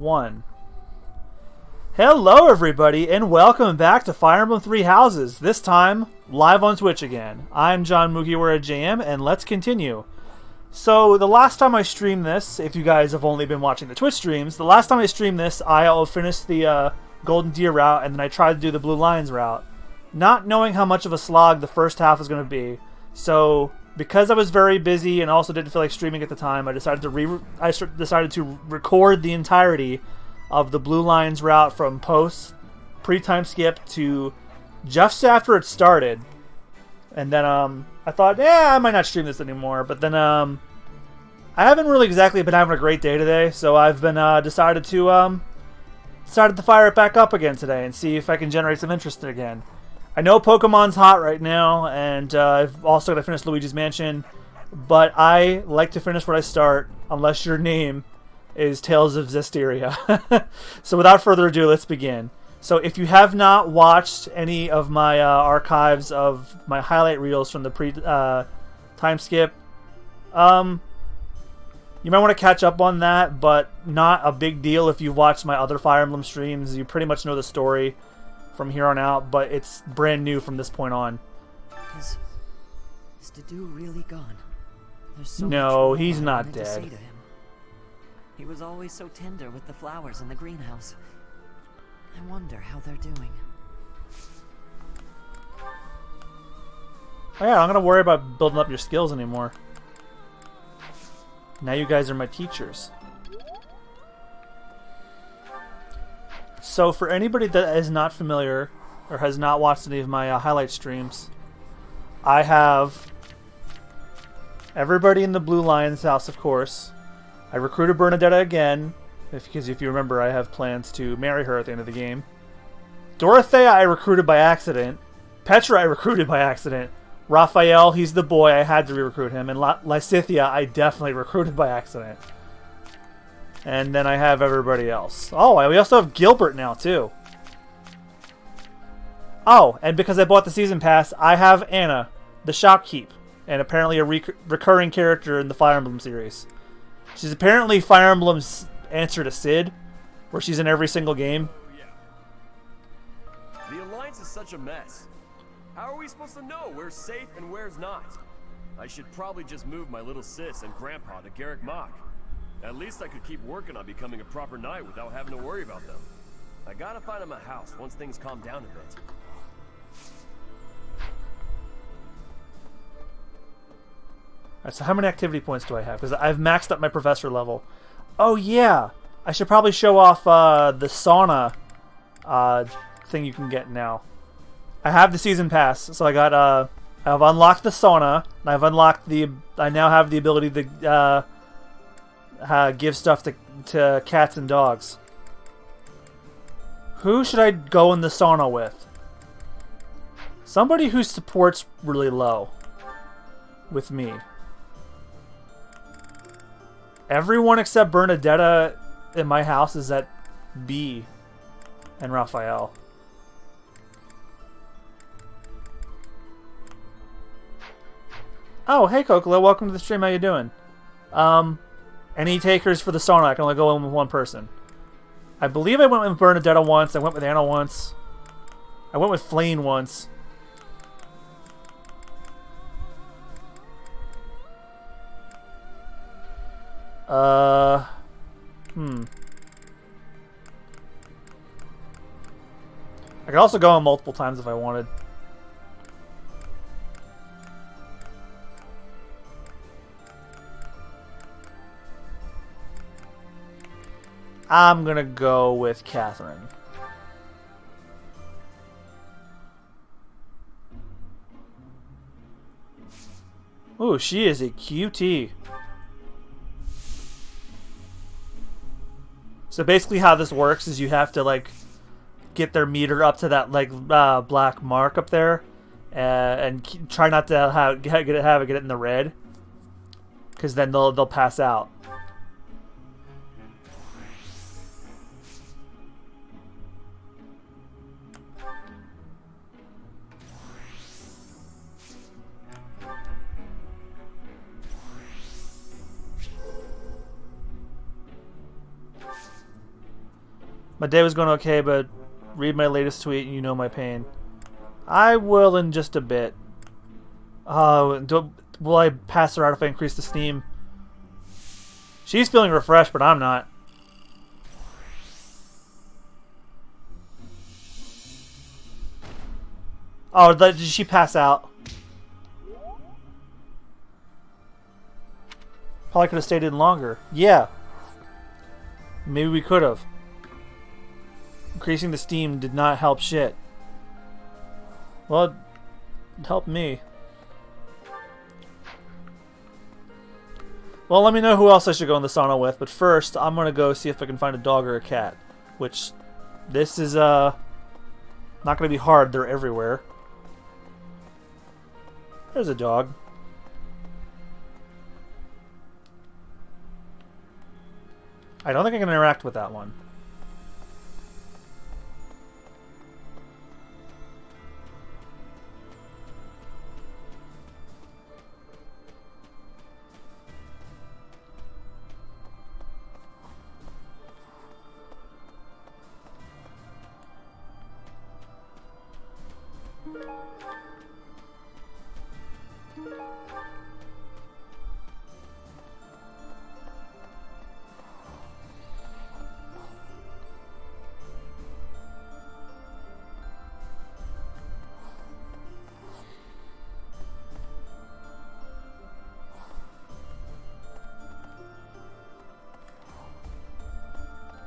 One. Hello everybody and welcome back to Fire Emblem Three Houses, this time live on Twitch again. I'm John MugiwaraJM and let's continue. So the last time I streamed this, if you guys have only been watching the Twitch streams, the last time I streamed this I finished the Golden Deer route and then I tried to do the Blue Lions route. Not knowing how much of a slog the first half was going to be, so because I was very busy and also didn't feel like streaming at the time, I decided to record the entirety of the Blue Lions route from pre-time skip to just after it started. And then I thought, I might not stream this anymore. But then I haven't really exactly been having a great day today, so I've been decided to fire it back up again today and see if I can generate some interest again. I know Pokemon's hot right now, and I've also got to finish Luigi's Mansion, but I like to finish where I start, unless your name is Tales of Zestiria. So without further ado, let's begin. So if you have not watched any of my archives of my highlight reels from the time skip, you might want to catch up on that, but not a big deal if you've watched my other Fire Emblem streams. You pretty much know the story from here on out, but it's brand new from this point on. Is Dedue really gone? There's so no, much he's more I not wanted to say dead. to him. He was always so tender with the flowers in the greenhouse. I wonder how they're doing. Oh yeah, I'm gonna worry about building up your skills anymore. Now you guys are my teachers. So for anybody that is not familiar or has not watched any of my highlight streams, I have everybody in the Blue Lions house, of course. I recruited Bernadetta again, because if you remember, I have plans to marry her at the end of the game. Dorothea I recruited by accident. Petra I recruited by accident. Raphael, he's the boy, I had to re-recruit him. And Lysithea I definitely recruited by accident. And then I have everybody else. Oh, we also have Gilbert now, too. Oh, and because I bought the Season Pass, I have Anna, the shopkeep, and apparently a recurring character in the Fire Emblem series. She's apparently Fire Emblem's answer to Sid, where she's in every single game. Oh, yeah. The Alliance is such a mess. How are we supposed to know where's safe and where's not? I should probably just move my little sis and grandpa to Garrick Mach. At least I could keep working on becoming a proper knight without having to worry about them. I gotta find him a house once things calm down a bit. Alright, so how many activity points do I have? Because I've maxed up my professor level. Oh yeah! I should probably show off the sauna thing you can get now. I have the season pass, so I got I've unlocked the sauna, and I now have the ability to give stuff to cats and dogs. Who should I go in the sauna with? Somebody who support's really low with me. Everyone except Bernadetta in my house is at B and Raphael. Oh, hey Kokolo, welcome to the stream, how you doing? Any takers for the sauna? I can only go in with one person. I believe I went with Bernadetta once, I went with Anna once. I went with Flane once. I could also go in multiple times if I wanted. I'm gonna go with Catherine. Ooh, she is a cutie. So basically how this works is you have to like get their meter up to that like black mark up there, and try not to get it in the red, because then they'll pass out. My day was going okay, but read my latest tweet and you know my pain. I will in just a bit. Will I pass her out if I increase the steam? She's feeling refreshed, but I'm not. Oh, did she pass out? Probably could have stayed in longer. Yeah. Maybe we could have. Increasing the steam did not help shit. Well, it helped me. Well, let me know who else I should go in the sauna with, but first, I'm gonna go see if I can find a dog or a cat. Which, this is, not gonna be hard, they're everywhere. There's a dog. I don't think I can interact with that one.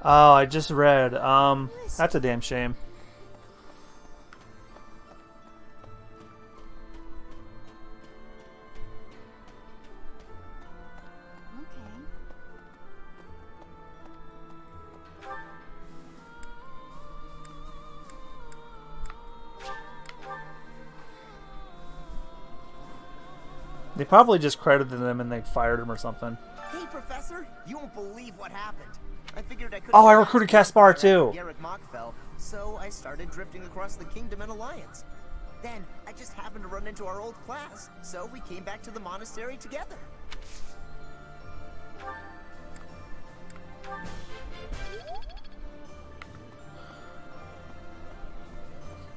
Oh, I just read. That's a damn shame. They probably just credited them and they fired him or something. Hey, Professor, you won't believe what happened. I figured I could. Oh, I recruited Caspar too. Garrick Mach fell, so I started drifting across the kingdom in alliance. Then I just happened to run into our old class, so we came back to the monastery together.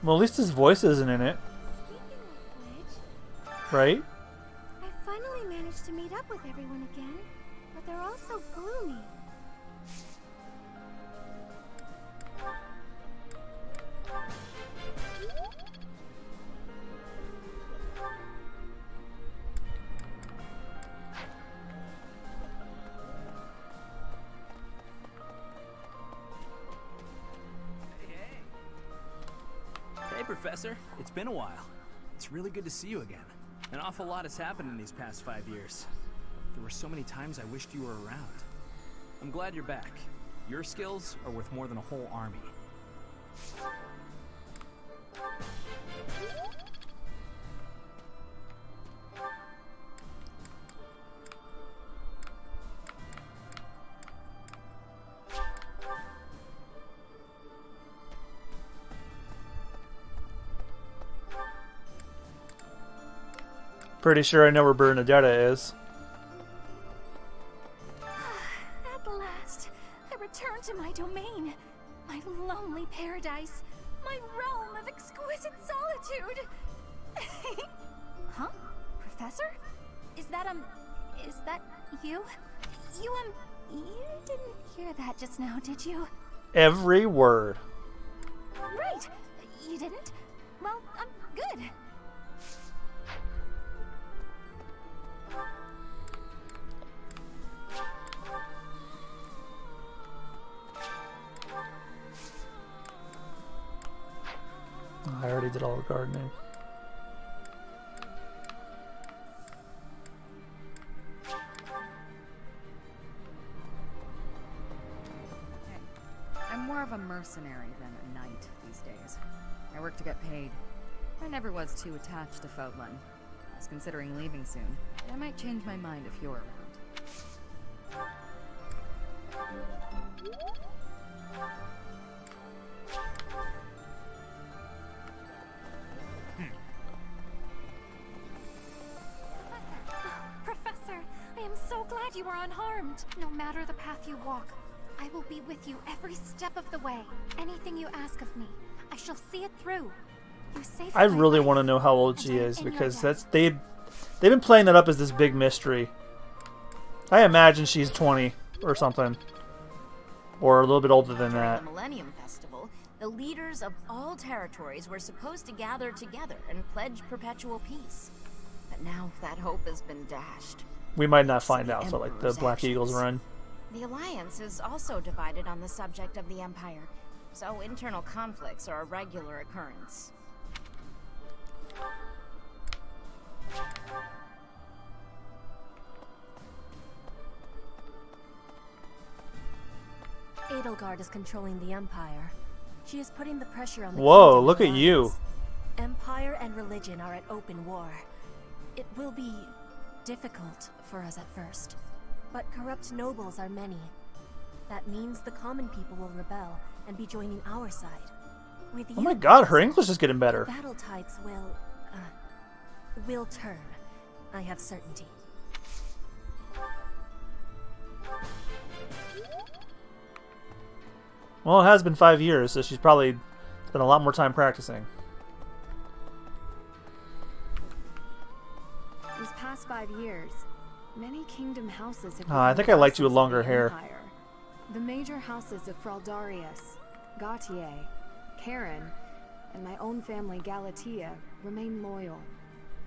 Well, at least his voice isn't in it. Right? I finally managed to meet up with everyone again, but they're all so gloomy. Hey, Professor. It's been a while. It's really good to see you again. An awful lot has happened in these past 5 years. There were so many times I wished you were around. I'm glad you're back. Your skills are worth more than a whole army. Pretty sure I know where Bernadetta is. At last, I return to my domain, my lonely paradise, my realm of exquisite solitude. Huh? Professor? Is that you? You didn't hear that just now, did you? Every word. Right. You didn't? Well, good. I already did all the gardening. I'm more of a mercenary than a knight these days. I work to get paid. I never was too attached to Fodlan. I was considering leaving soon, but I might change my mind if you're around. Professor, I am so glad you are unharmed, no matter the path you walk. I will be with you every step of the way. Anything you ask of me, I shall see it through. You saved I my really life, want to know how old and she I am is, in your because debt. they've been playing that up as this big mystery. I imagine she's 20 or something, or a little bit older than During that. the Millennium Festival, the leaders of all territories were supposed to gather together and pledge perpetual peace. But now that hope has been dashed. We might not find the out till like the Emperor's Black Eagles actions. run. The Alliance is also divided on the subject of the Empire, so internal conflicts are a regular occurrence. Edelgard is controlling the Empire. She is putting the pressure on the Whoa, Kingdom look at Alliance. you. Empire and religion are at open war. It will be difficult for us at first, but corrupt nobles are many. That means the common people will rebel and be joining our side. With Oh you, my god, her English is getting better. battle tides will turn. I have certainty. Well, it has been 5 years, so she's probably spent a lot more time practicing. These past 5 years, many kingdom houses have I become think I liked you with vassals of longer the hair. Empire. The major houses of Fraldarius, Gautier, Karen, and my own family Galatea remain loyal.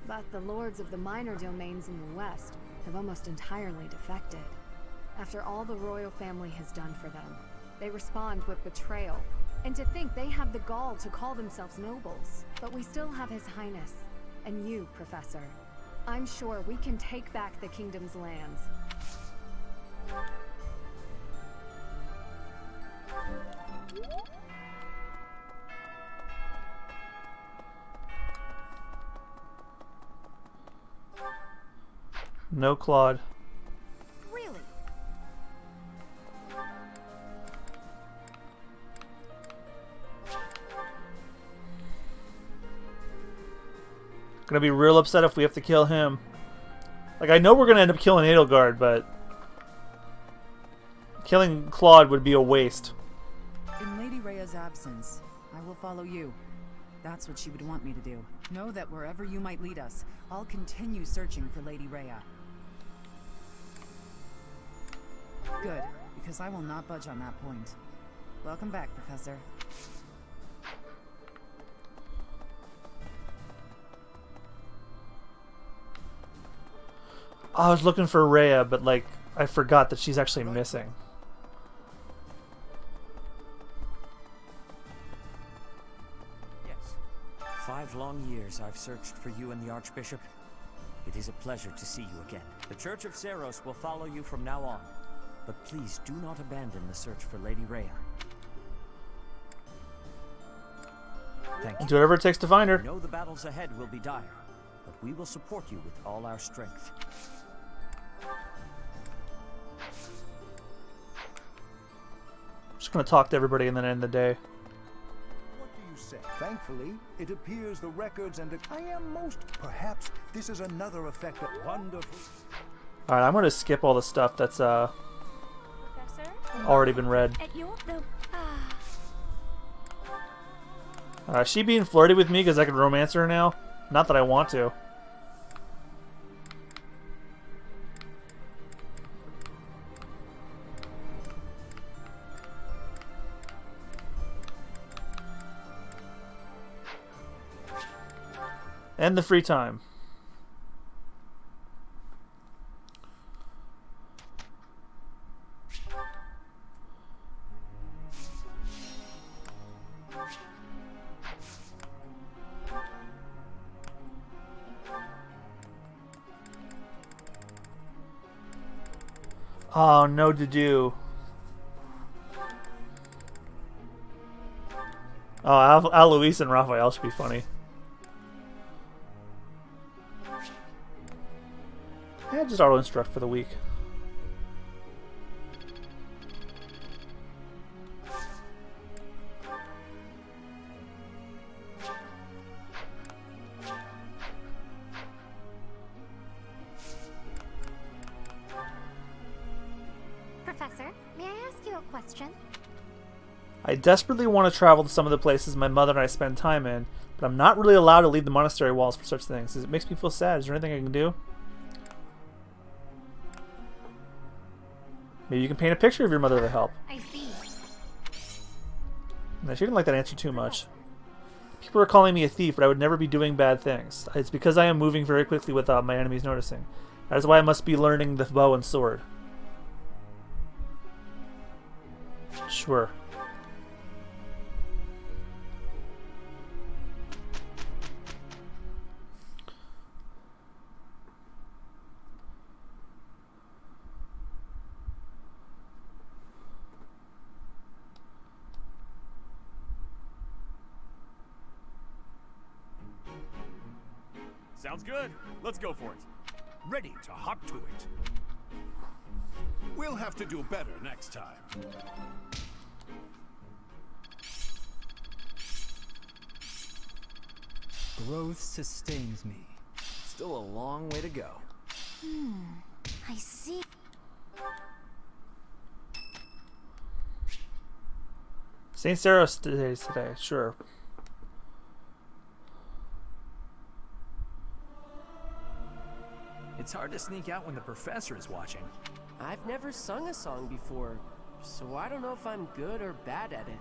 But the lords of the minor domains in the west have almost entirely defected. After all the royal family has done for them, they respond with betrayal. And to think they have the gall to call themselves nobles. But we still have His Highness, and you, Professor. I'm sure we can take back the kingdom's lands. No Claude. Really? Gonna be real upset if we have to kill him. Like, I know we're gonna end up killing Edelgard, but killing Claude would be a waste. In Lady Rhea's absence, I will follow you. That's what she would want me to do. Know that wherever you might lead us, I'll continue searching for Lady Rhea. Good, because I will not budge on that point. Welcome back, Professor. I was looking for Rhea, but like I forgot that she's actually missing. Yes. 5 long years I've searched for you and the Archbishop. It is a pleasure to see you again. The Church of Seros will follow you from now on. But please do not abandon the search for Lady Rhea. Thank you. Do whatever it takes to find her. I know the battles ahead will be dire, but we will support you with all our strength. Just gonna talk to everybody and then end the day. What do you say? Thankfully, it appears the records and I am most. Perhaps this is another effect of wonderful. Alright, I'm gonna skip all the stuff that's Professor? already been read. At your Is she being flirty with me because I can romance her now? Not that I want to. And the free time. Oh, no to do. Oh, Alois and Raphael should be funny. Yeah, just auto-instruct for the week. Professor, may I ask you a question? I desperately want to travel to some of the places my mother and I spend time in, but I'm not really allowed to leave the monastery walls for such things. It makes me feel sad. Is there anything I can do? Maybe you can paint a picture of your mother to help. I see. No, she didn't like that answer too much. People are calling me a thief, but I would never be doing bad things. It's because I am moving very quickly without my enemies noticing. That is why I must be learning the bow and sword. Sure. Sounds good. Let's go for it. Ready to hop to it. We'll have to do better next time. Growth sustains me. Still a long way to go. I see. St. Sarah's today, sure. It's hard to sneak out when the professor is watching. I've never sung a song before, so I don't know if I'm good or bad at it.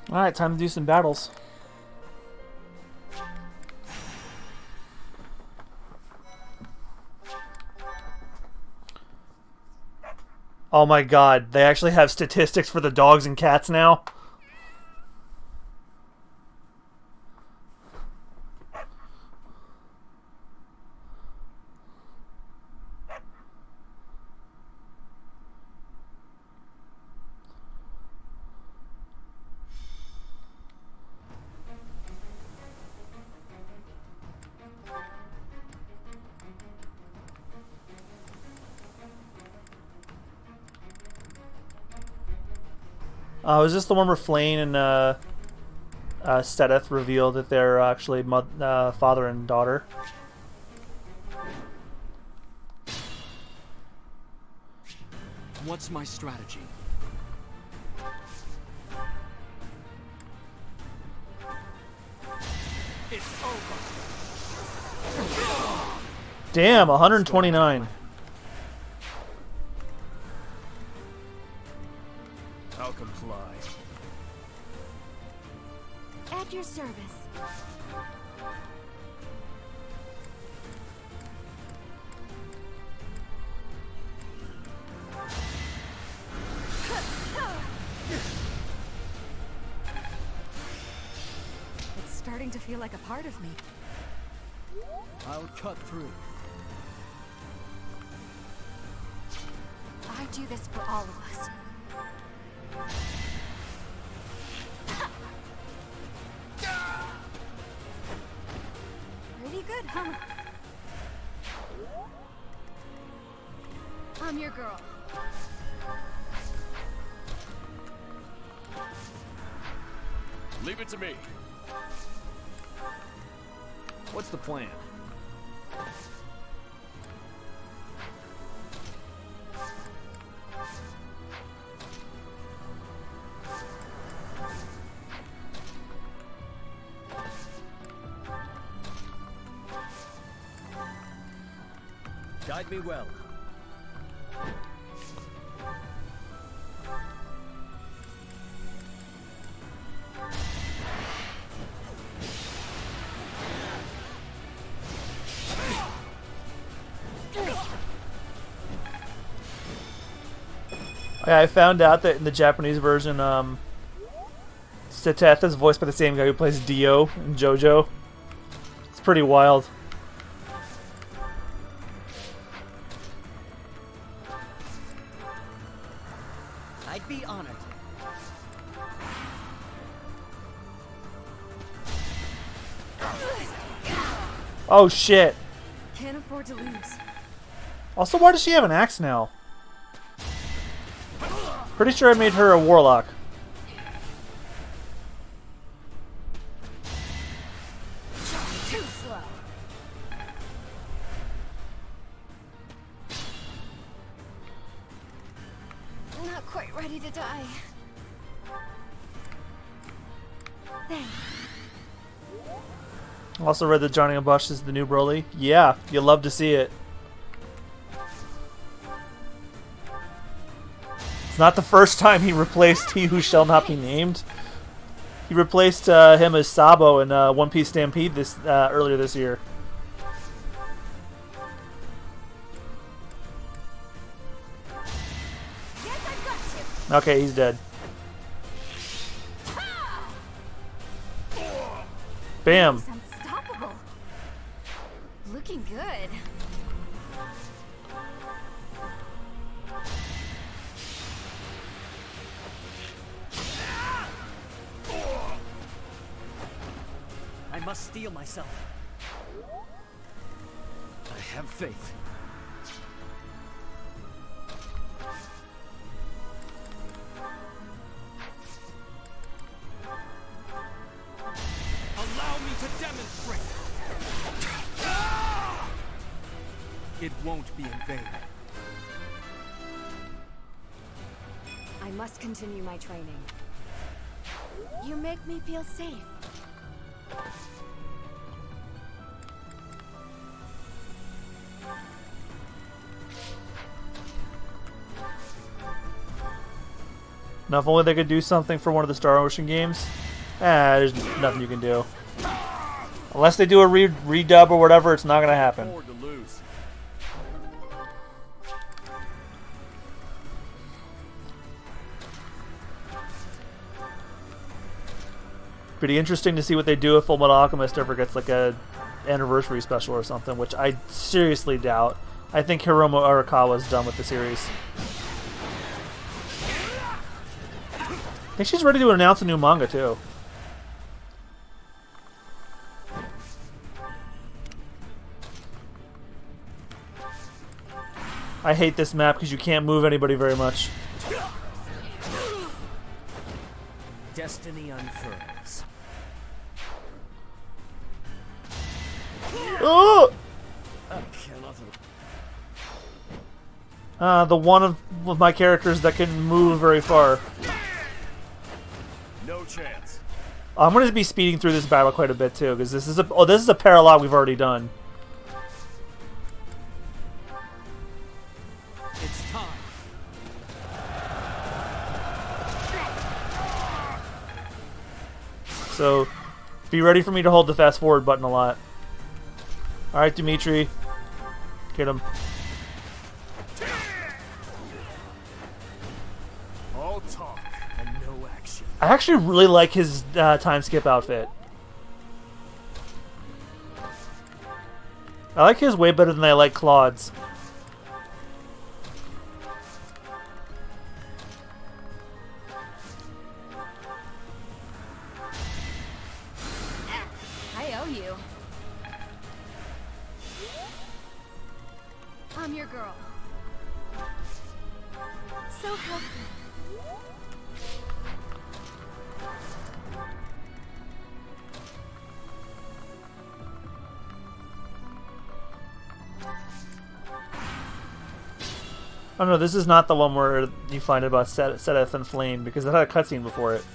Alright, time to do some battles. Oh my god, they actually have statistics for the dogs and cats now? Is this the one where Flane and Sedith reveal that they're actually father and daughter? What's my strategy? It's over. Damn, 129. I'll comply. At your service. It's starting to feel like a part of me. I'll cut through. I do this for all of us. Pretty good, huh? I'm your girl. Leave it to me. What's the plan? Guide me well. I found out that in the Japanese version, Seteth is voiced by the same guy who plays Dio in JoJo. It's pretty wild. I'd be honored. Oh shit. Can't afford to lose. Also, why does she have an axe now? Pretty sure I made her a warlock. Too slow. Not quite ready to die. Thanks. Also read that Johnny and Bush is the new Broly. Yeah, you'll love to see it. It's not the first time he replaced He Who Shall Not Be Named. He replaced him as Sabo in One Piece Stampede earlier this year. Okay, he's dead. Bam. He's unstoppable. Looking good. I must steel myself. I have faith. Allow me to demonstrate. It won't be in vain. I must continue my training. You make me feel safe. Now, if only they could do something for one of the Star Ocean games. There's nothing you can do. Unless they do a redub or whatever, it's not going to happen. Forward to lose. Pretty interesting to see what they do if Fullmetal Alchemist ever gets like a anniversary special or something, which I seriously doubt. I think Hiromu Arakawa is done with the series. I think she's ready to announce a new manga too. I hate this map because you can't move anybody very much. Destiny unfurls. Oh! I cannot. The one of my characters that can move very far. No chance. I'm going to be speeding through this battle quite a bit too, because this is a parallel we've already done. It's time. So, be ready for me to hold the fast forward button a lot. Alright, Dimitri. Get him. All talk and no action. I actually really like his time skip outfit. I like his way better than I like Claude's. I owe you. I'm your girl. So helpful. Oh no, this is not the one where you find out about Sedith and Flame, because it had a cutscene before it.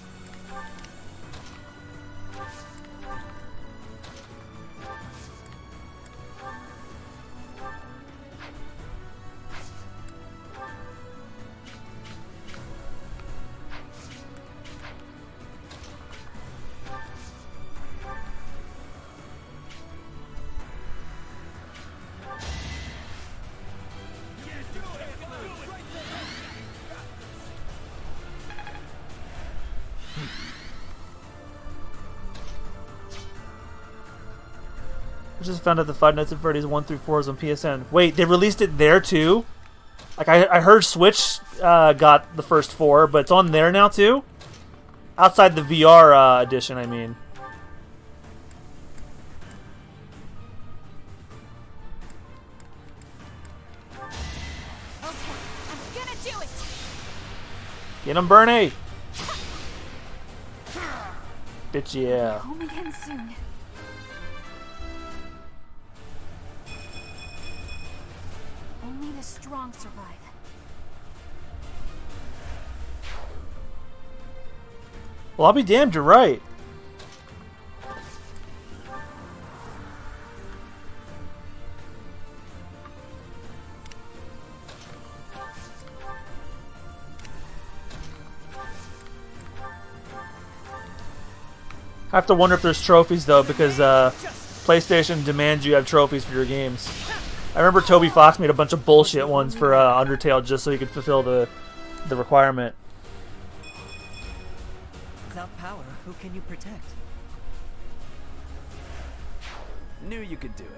I just found out the Five Nights at Freddy's 1 through 4 is on PSN. Wait, they released it there too? Like, I heard Switch got the first 4, but it's on there now too? Outside the VR edition, I mean. Get him, Bernie! Bitch, yeah. Home again soon. Only the strong survive. Well, I'll be damned, you're right. I have to wonder if there's trophies, though, because PlayStation demands you have trophies for your games. I remember Toby Fox made a bunch of bullshit ones for Undertale just so he could fulfill the requirement. Without power, who can you protect? Knew you could do it.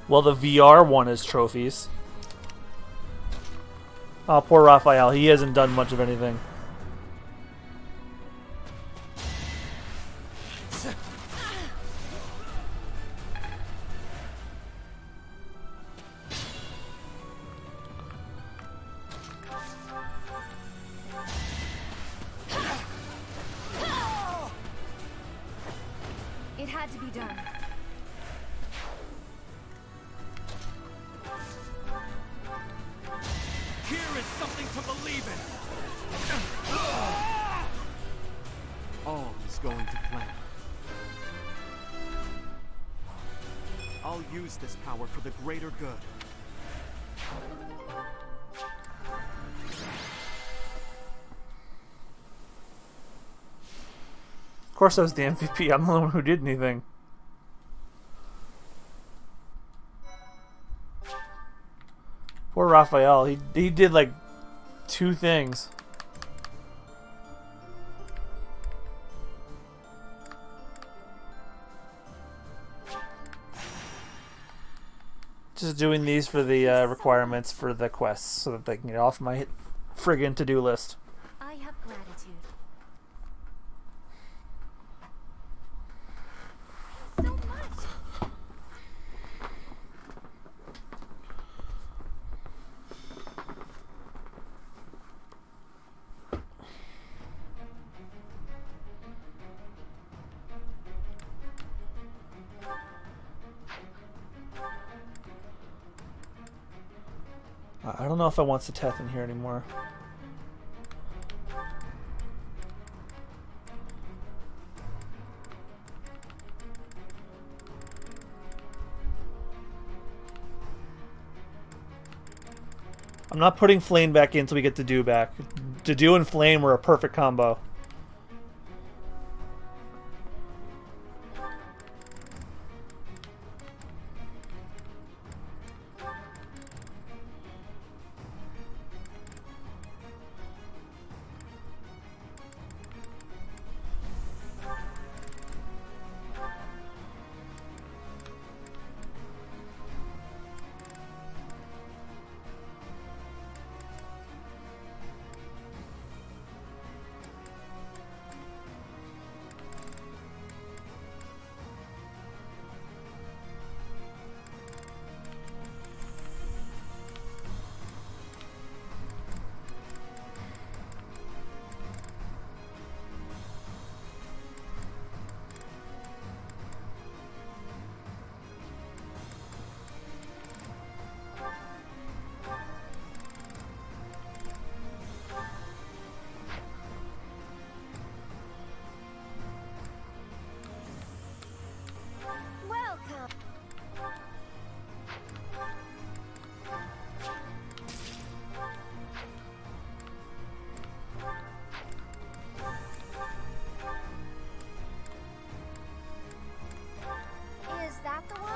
Well, the VR one is trophies. Oh, poor Raphael. He hasn't done much of anything. It had to be done. Here is something to believe in. All is going to plan. I'll use this power for the greater good. Of course I was the MVP. I'm the only one who did anything. Poor Raphael. He did like 2 things. Just doing these for the requirements for the quests so that they can get off my friggin' to-do list. I have gratitude. So much. I don't know if I want Seteth in here anymore. I'm not putting Flame back in until we get Dedu back. Dedu and Flame were a perfect combo.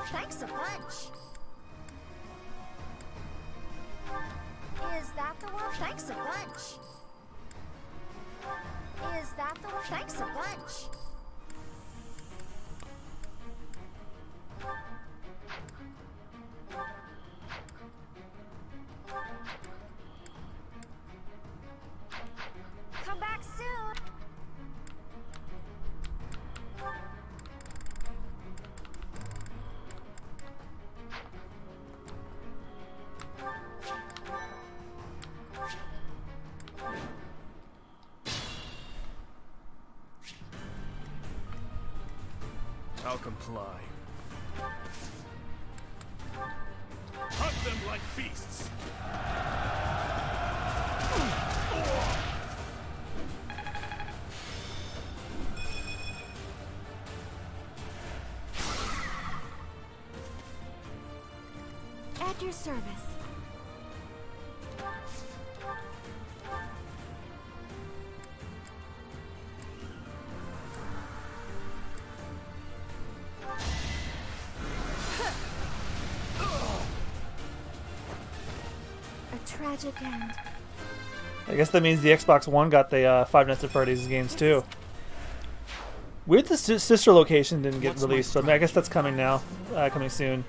Thanks a bunch. Is that the one? Thanks a bunch. Is that the one? Thanks a bunch. Come back soon. I'll comply. Hunt them like beasts. At your service. A tragic end. I guess that means the Xbox One got the Five Nights at Freddy's games too. Weird the sister location didn't get released, so I guess that's coming now, coming soon.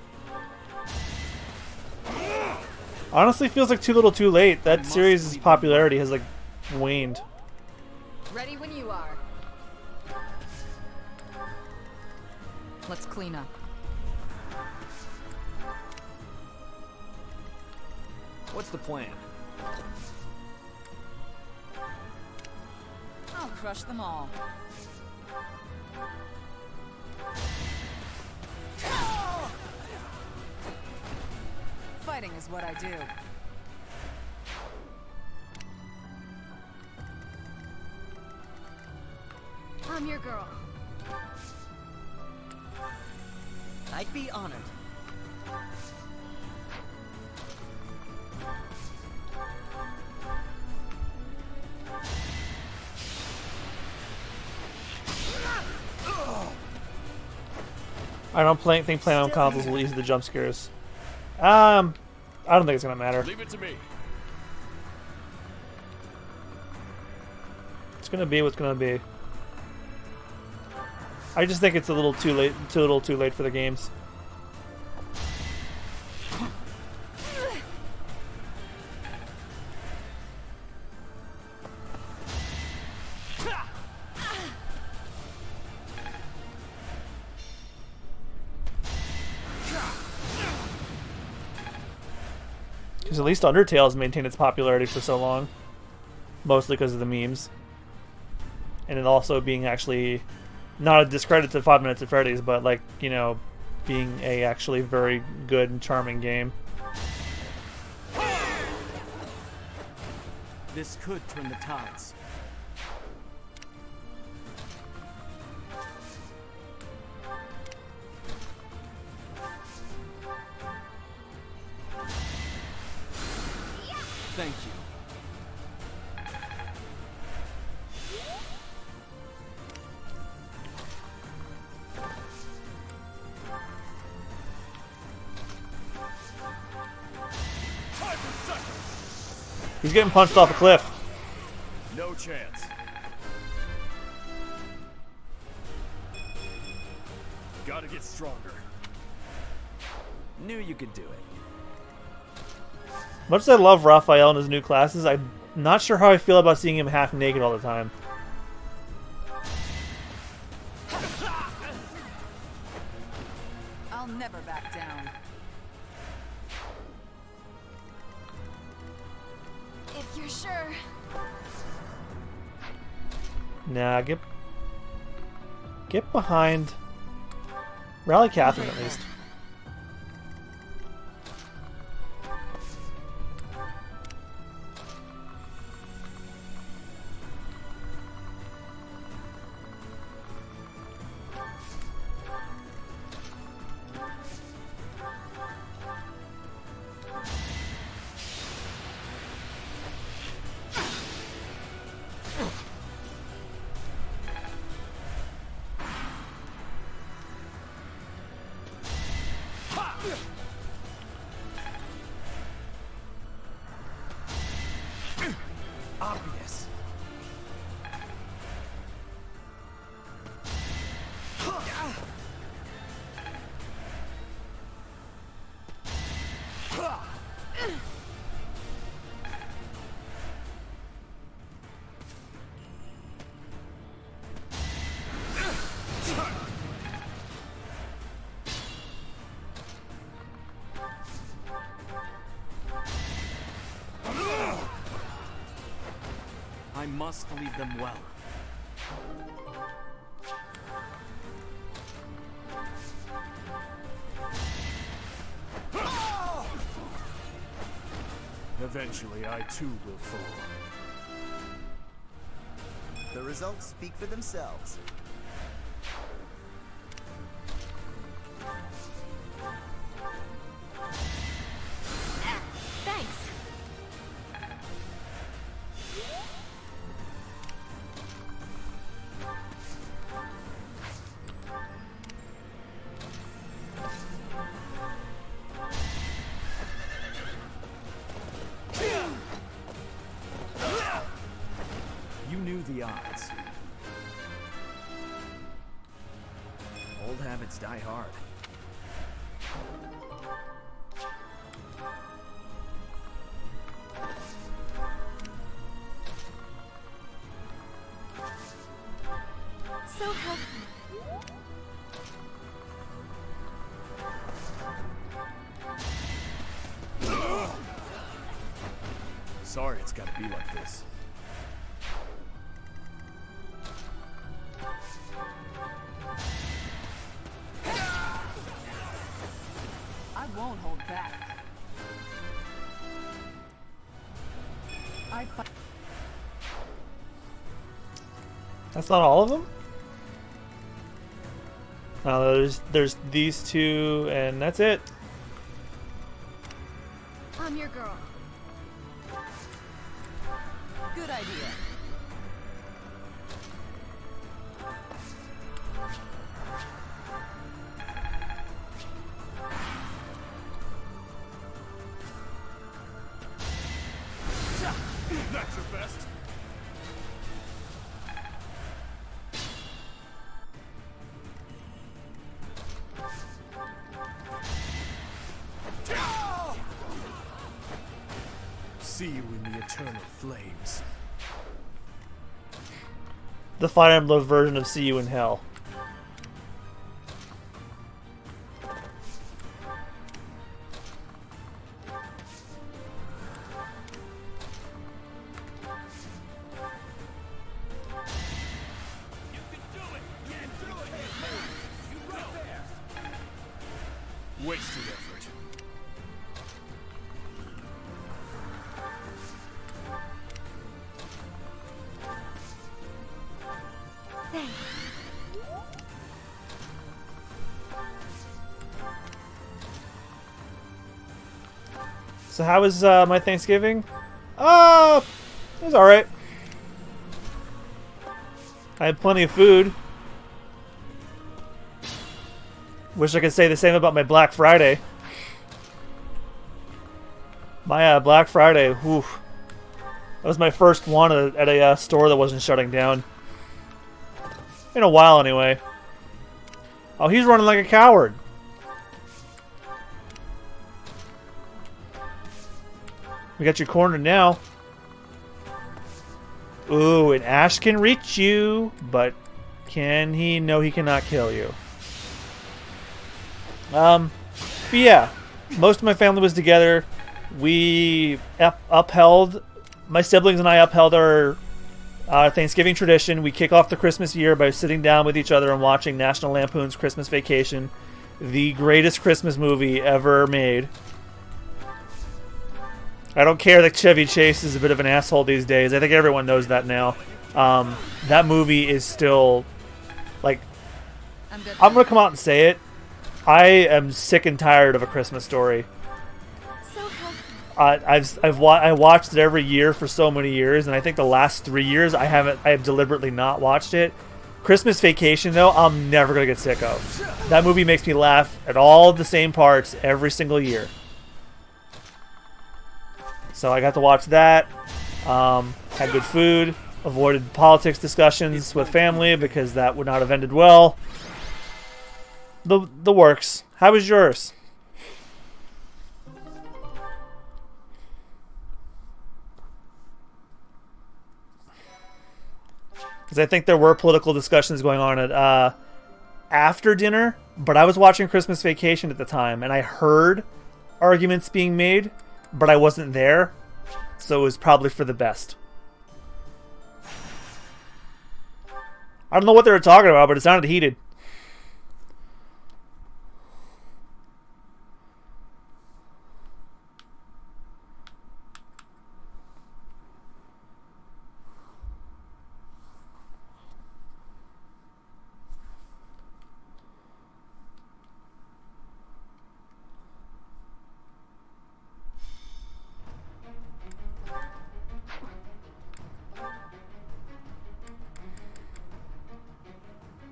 Honestly, feels like too little, too late. That series' popularity has like waned. Ready when you are. Let's clean up. What's the plan? I'll crush them all. Fighting is what I do. I'm your girl. I'd be honored. I don't think playing on consoles will ease the jump scares. I don't think it's gonna matter. Leave it to me. It's gonna be what's gonna be. I just think it's a little too late. Too late for the games. Because at least Undertale has maintained its popularity for so long. Mostly because of the memes. And it also being actually not a discredit to 5 Nights at Freddy's, but like, you know, being a actually very good and charming game. This could turn the tides. Thank you. He's getting punched off a cliff. No chance. Gotta get stronger. Knew you could do it. Much as I love Raphael and his new classes, I'm not sure how I feel about seeing him half naked all the time. I'll never back down. If you're sure. Nah, get behind. Rally Catherine at least. Obvious. I must lead them well. Eventually, I too will fall. The results speak for themselves. Thanks. You knew the odds. Old habits die hard. So helpful. Sorry it's gotta be like this. I won't hold back. That's not all of them? There's these two, and that's it. I'm your girl. Good idea. That's your best. See you in the eternal flames. The Fire Emblem version of See You in Hell. Wasted effort. Thanks. So how was my Thanksgiving? It was alright. I had plenty of food. Wish I could say the same about my Black Friday. My Black Friday, whew. That was my first one at a store that wasn't shutting down. In a while, anyway. Oh, he's running like a coward. We got you cornered now. Ooh, and Ash can reach you, but can he? No, he cannot kill you. But yeah, most of my family was together. We upheld, my siblings and I upheld our Thanksgiving tradition. We kick off the Christmas year by sitting down with each other and watching National Lampoon's Christmas Vacation, the greatest Christmas movie ever made. I don't care that Chevy Chase is a bit of an asshole these days. I think everyone knows that now. That movie is still, like, I'm going to come out and say it. I am sick and tired of A Christmas Story. I watched it every year for so many years, and I think the last 3 years I have deliberately not watched it. Christmas Vacation, though, I'm never going to get sick of. That movie makes me laugh at all the same parts every single year. So I got to watch that. Had good food. Avoided politics discussions with family because that would not have ended well. The works. How was yours? Because I think there were political discussions going on at after dinner, but I was watching Christmas Vacation at the time, and I heard arguments being made, but I wasn't there, so it was probably for the best. I don't know what they were talking about, but it sounded heated.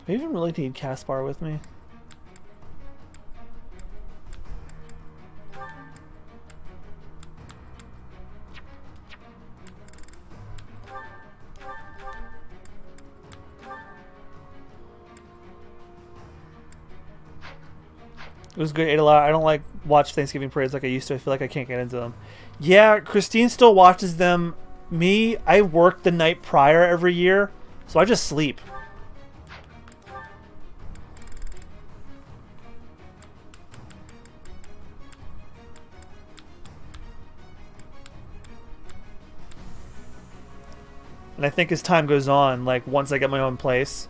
I even really need Caspar with me. It was good. Ate a lot. I don't like watch Thanksgiving parades like I used to. I feel like I can't get into them. Yeah, Christine still watches them. Me, I work the night prior every year, so I just sleep. And I think as time goes on, like once I get my own place,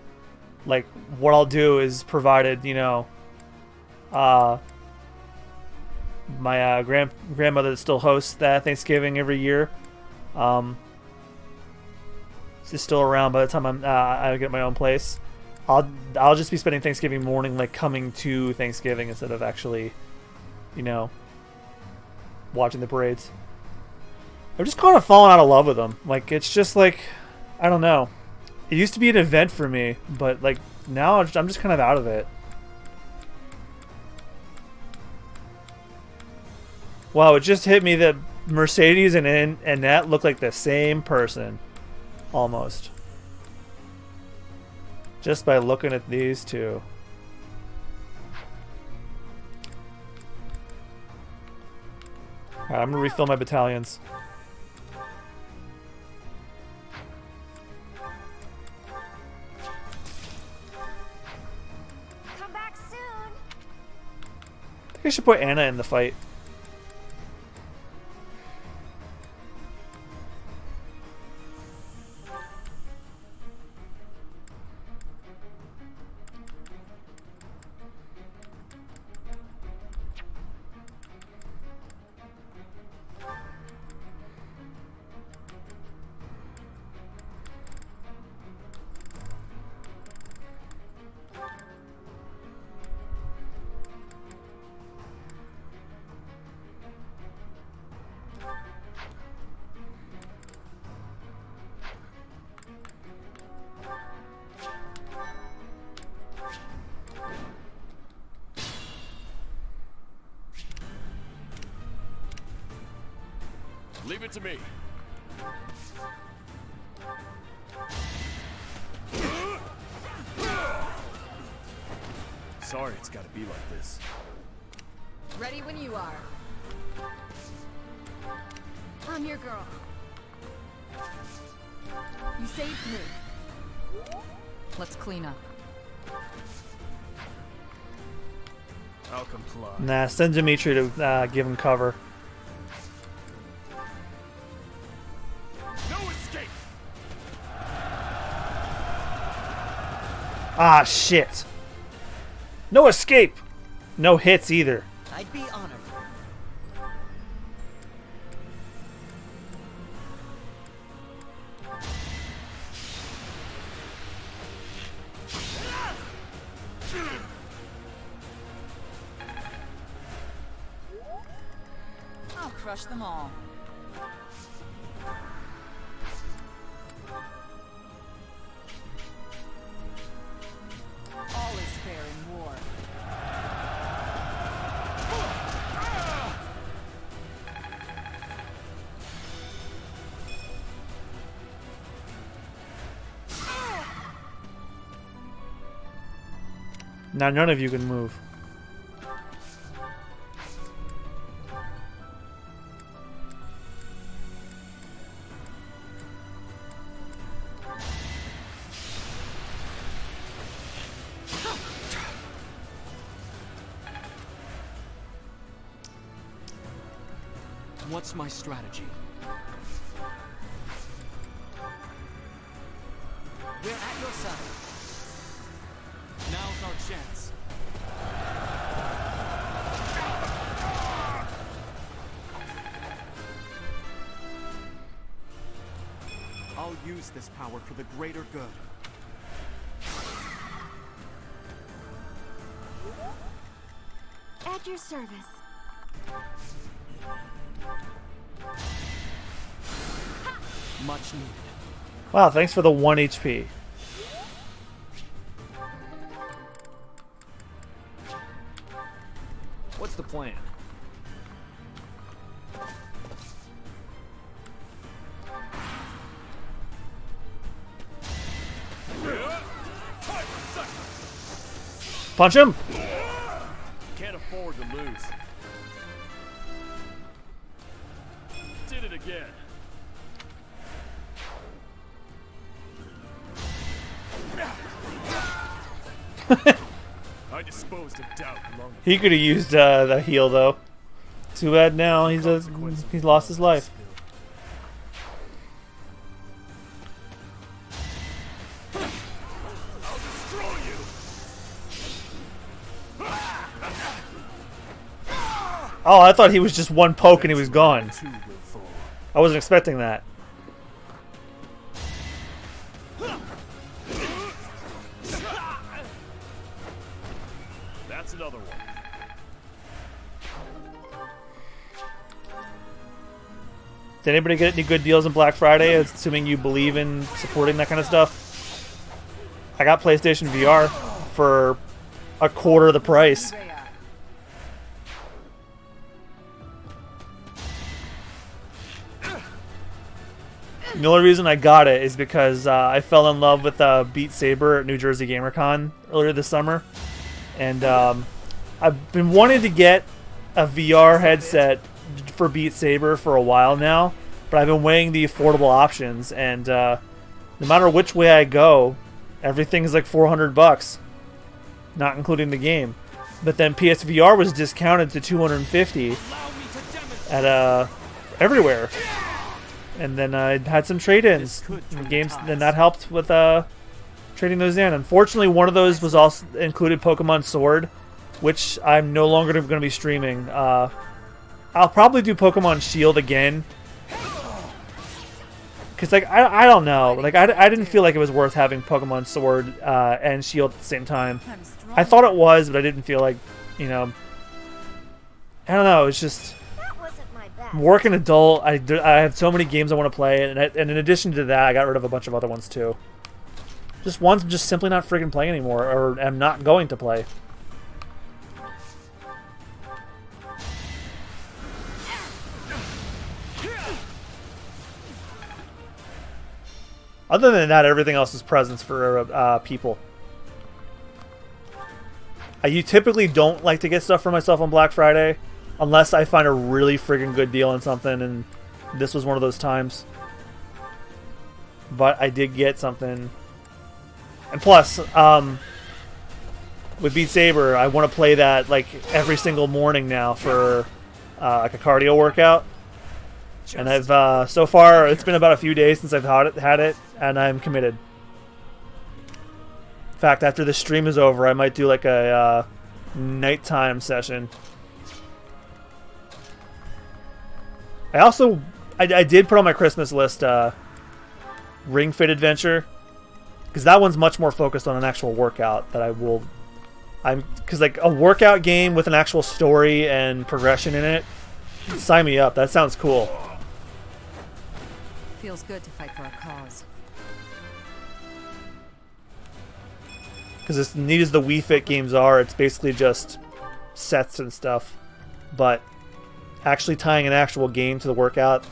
like what I'll do is provided, you know, my grandmother that still hosts that Thanksgiving every year, is still around by the time I get my own place. I'll just be spending Thanksgiving morning like coming to Thanksgiving instead of actually, you know, watching the parades. I've just kind of fallen out of love with them. Like it's just like, I don't know. It used to be an event for me, but like now I'm just kind of out of it. Wow, it just hit me that Mercedes and Annette look like the same person. Almost. Just by looking at these two. Alright, I'm gonna refill my battalions. Come back soon. I think I should put Anna in the fight. Leave it to me. Sorry it's gotta be like this. Ready when you are. I'm your girl. You saved me. Let's clean up. I'll comply. Nah, send Dimitri to give him cover. No escape! Ah, shit. No escape. No hits either. I'd be honored. I'll crush them all. All is fair in war. Now none of you can move. What's my strategy? We're at your side. Now's our chance. I'll use this power for the greater good. At your service. Much needed. Wow, thanks for the 1 HP. Punch him! Can't afford to lose. Did it again. I disposed of doubt long ago. He could have used the heal though. Too bad now he's lost his life. Oh, I thought he was just one poke and he was gone. I wasn't expecting that. That's another one. Did anybody get any good deals on Black Friday, assuming you believe in supporting that kind of stuff? I got PlayStation VR for a quarter of the price. The only reason I got it is because I fell in love with Beat Saber at New Jersey GamerCon earlier this summer. And I've been wanting to get a VR headset for Beat Saber for a while now, but I've been weighing the affordable options, and no matter which way I go, everything is like $400, not including the game. But then PSVR was discounted to $250 at everywhere. And then I had some trade-ins from games, and that helped with trading those in. Unfortunately, one of those was also included Pokemon Sword, which I'm no longer going to be streaming. I'll probably do Pokemon Shield again, because like I don't know, like I didn't feel like it was worth having Pokemon Sword and Shield at the same time. I thought it was, but I didn't feel like, you know, I don't know. It's just. I'm working adult. I have so many games I want to play, and in addition to that, I got rid of a bunch of other ones too. Just ones I'm just simply not friggin' playing anymore, or am not going to play. Other than that, everything else is presents for people. You typically don't like to get stuff for myself on Black Friday, unless I find a really friggin' good deal on something, and this was one of those times. But I did get something. And plus, with Beat Saber, I want to play that like every single morning now for like a cardio workout. And I've so far it's been about a few days since I've had it, and I'm committed. In fact, after this stream is over, I might do like a nighttime session. I did put on my Christmas list Ring Fit Adventure, because that one's much more focused on an actual workout that because like a workout game with an actual story and progression in it, sign me up. That sounds cool. Feels good to fight for a cause. Because as neat as the Wii Fit games are, it's basically just sets and stuff, but actually tying an actual game to the workout,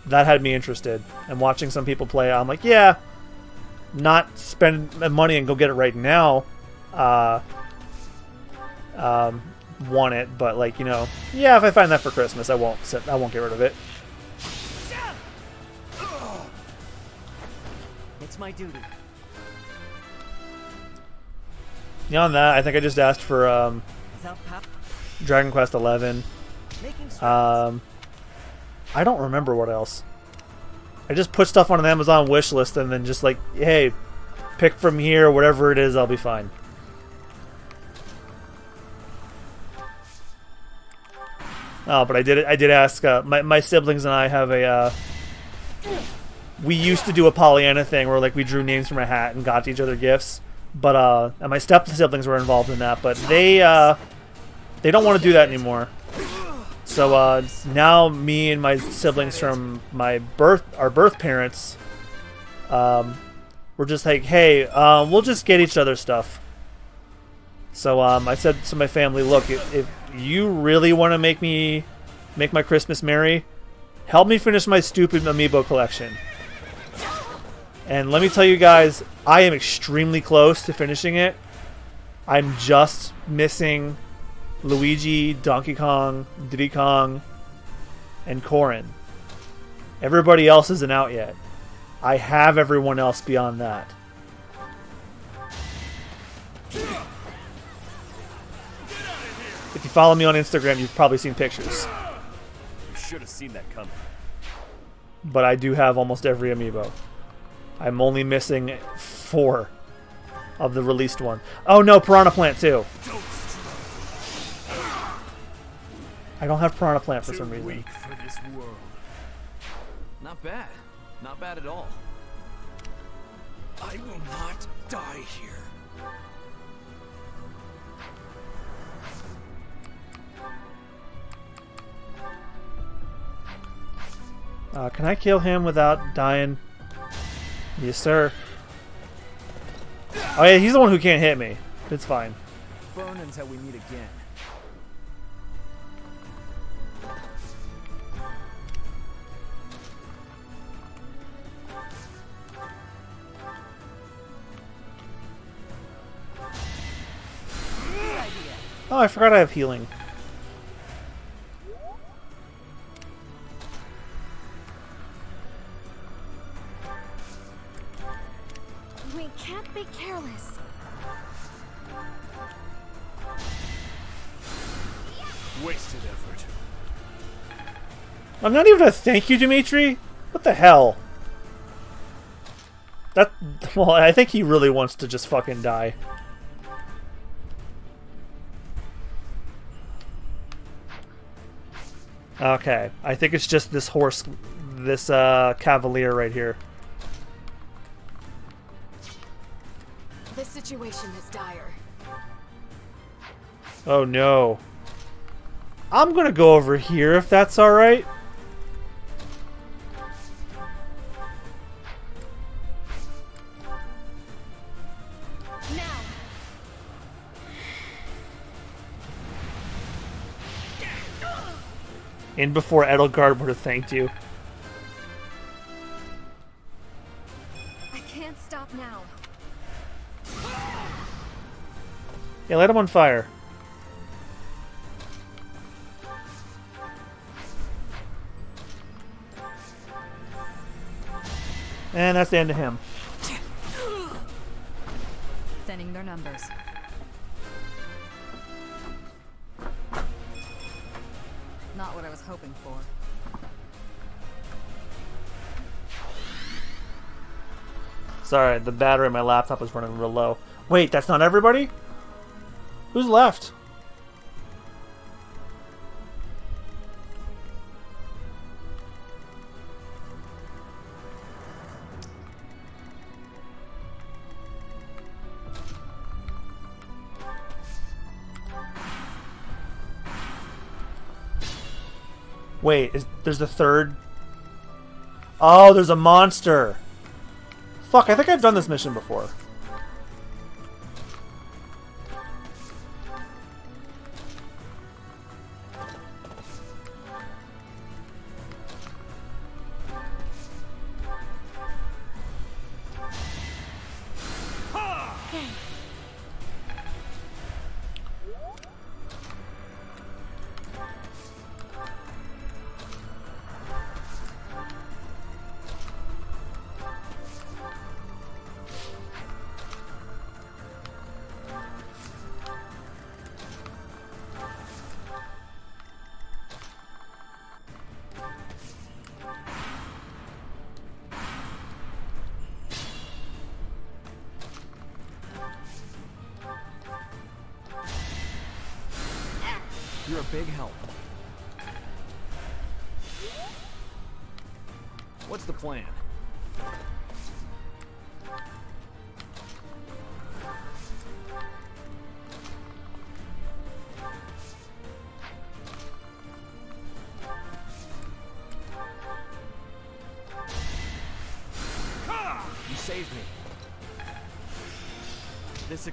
that had me interested. And watching some people play, I'm like, yeah, not spend money and go get it right now. Want it, but like, you know, yeah, if I find that for Christmas, I won't get rid of it. It's my duty. Beyond that, I think I just asked for Dragon Quest 11. I don't remember what else. I just put stuff on an Amazon wish list and then just like, hey, pick from here, whatever it is, I'll be fine. Oh, but I did ask. My siblings and I have a. We used to do a Pollyanna thing where like we drew names from a hat and got each other gifts, but and my step siblings were involved in that, but they don't want to do that anymore. So now me and my siblings from our birth parents, we're just like, hey, we'll just get each other stuff. So I said to my family, look, if you really want to make my Christmas merry, help me finish my stupid amiibo collection. And let me tell you guys, I am extremely close to finishing it. I'm just missing Luigi, Donkey Kong, Diddy Kong, and Corrin. Everybody else isn't out yet. I have everyone else beyond that. If you follow me on Instagram, you've probably seen pictures. You should have seen that coming. But I do have almost every amiibo. I'm only missing 4 of the released one. Oh no, Piranha Plant too. I don't have Piranha Plant for some reason. Weak for this world. Not bad. Not bad at all. I will not die here. Can I kill him without dying? Yes, sir. Oh yeah, he's the one who can't hit me. It's fine. Burn until we meet again. Oh, I forgot I have healing. We can't be careless. Wasted effort. I'm not even a thank you, Dimitri. What the hell? That, well, I think he really wants to just fucking die. Okay, I think it's just this horse, this cavalier right here. This situation is dire. Oh no. I'm gonna go over here if that's alright. Now. In before Edelgard would have thanked you. I can't stop now. Yeah, light him on fire. And that's the end of him. Thinning their numbers. Not what I was hoping for. Sorry, the battery in my laptop is running real low. Wait, that's not everybody? Who's left? Wait, there's a third? Oh, there's a monster! Fuck, I think I've done this mission before. You're a big help. What's the plan? You saved me. This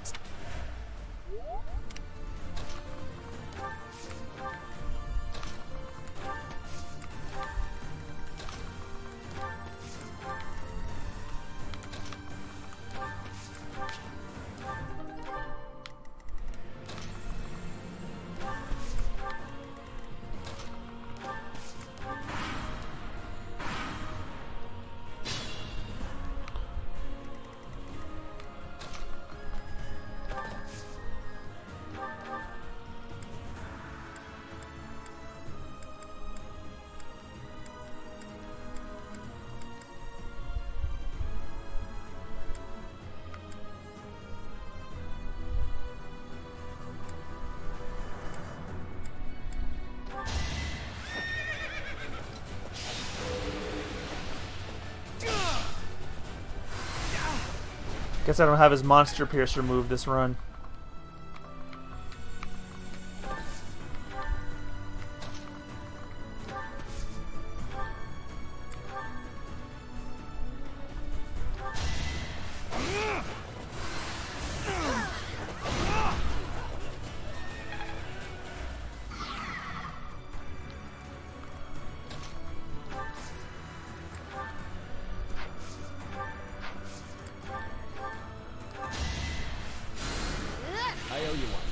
Guess I don't have his monster pierce removed this run. I owe you one.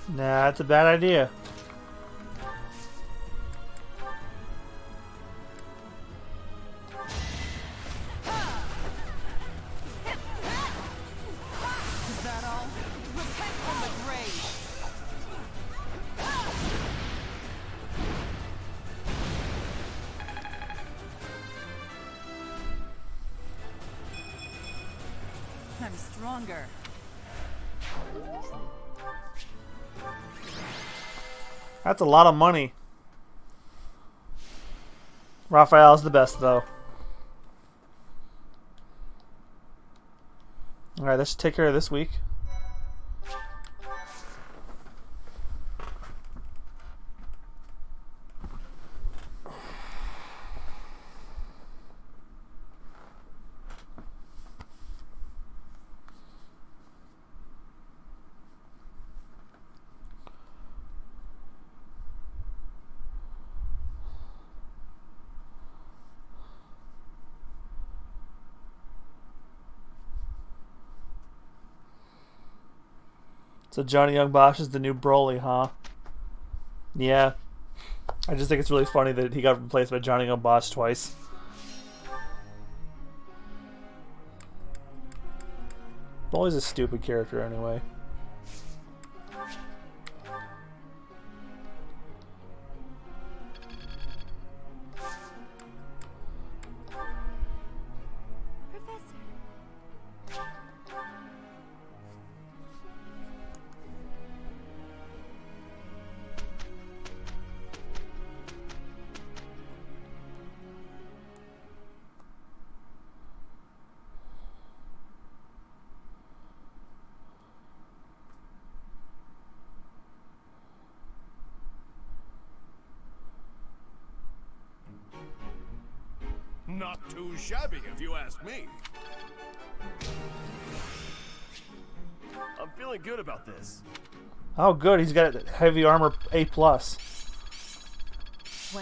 Nah, that's a bad idea. Is that all? Repent from the grave! I'm stronger. That's a lot of money. Raphael's the best, though. Alright, let's take care of this week. So Johnny Young Bosch is the new Broly, huh? Yeah. I just think it's really funny that he got replaced by Johnny Young Bosch twice. Broly's a stupid character anyway. Not too shabby, if you ask me. I'm feeling good about this. Oh, good. He's got heavy armor A+. One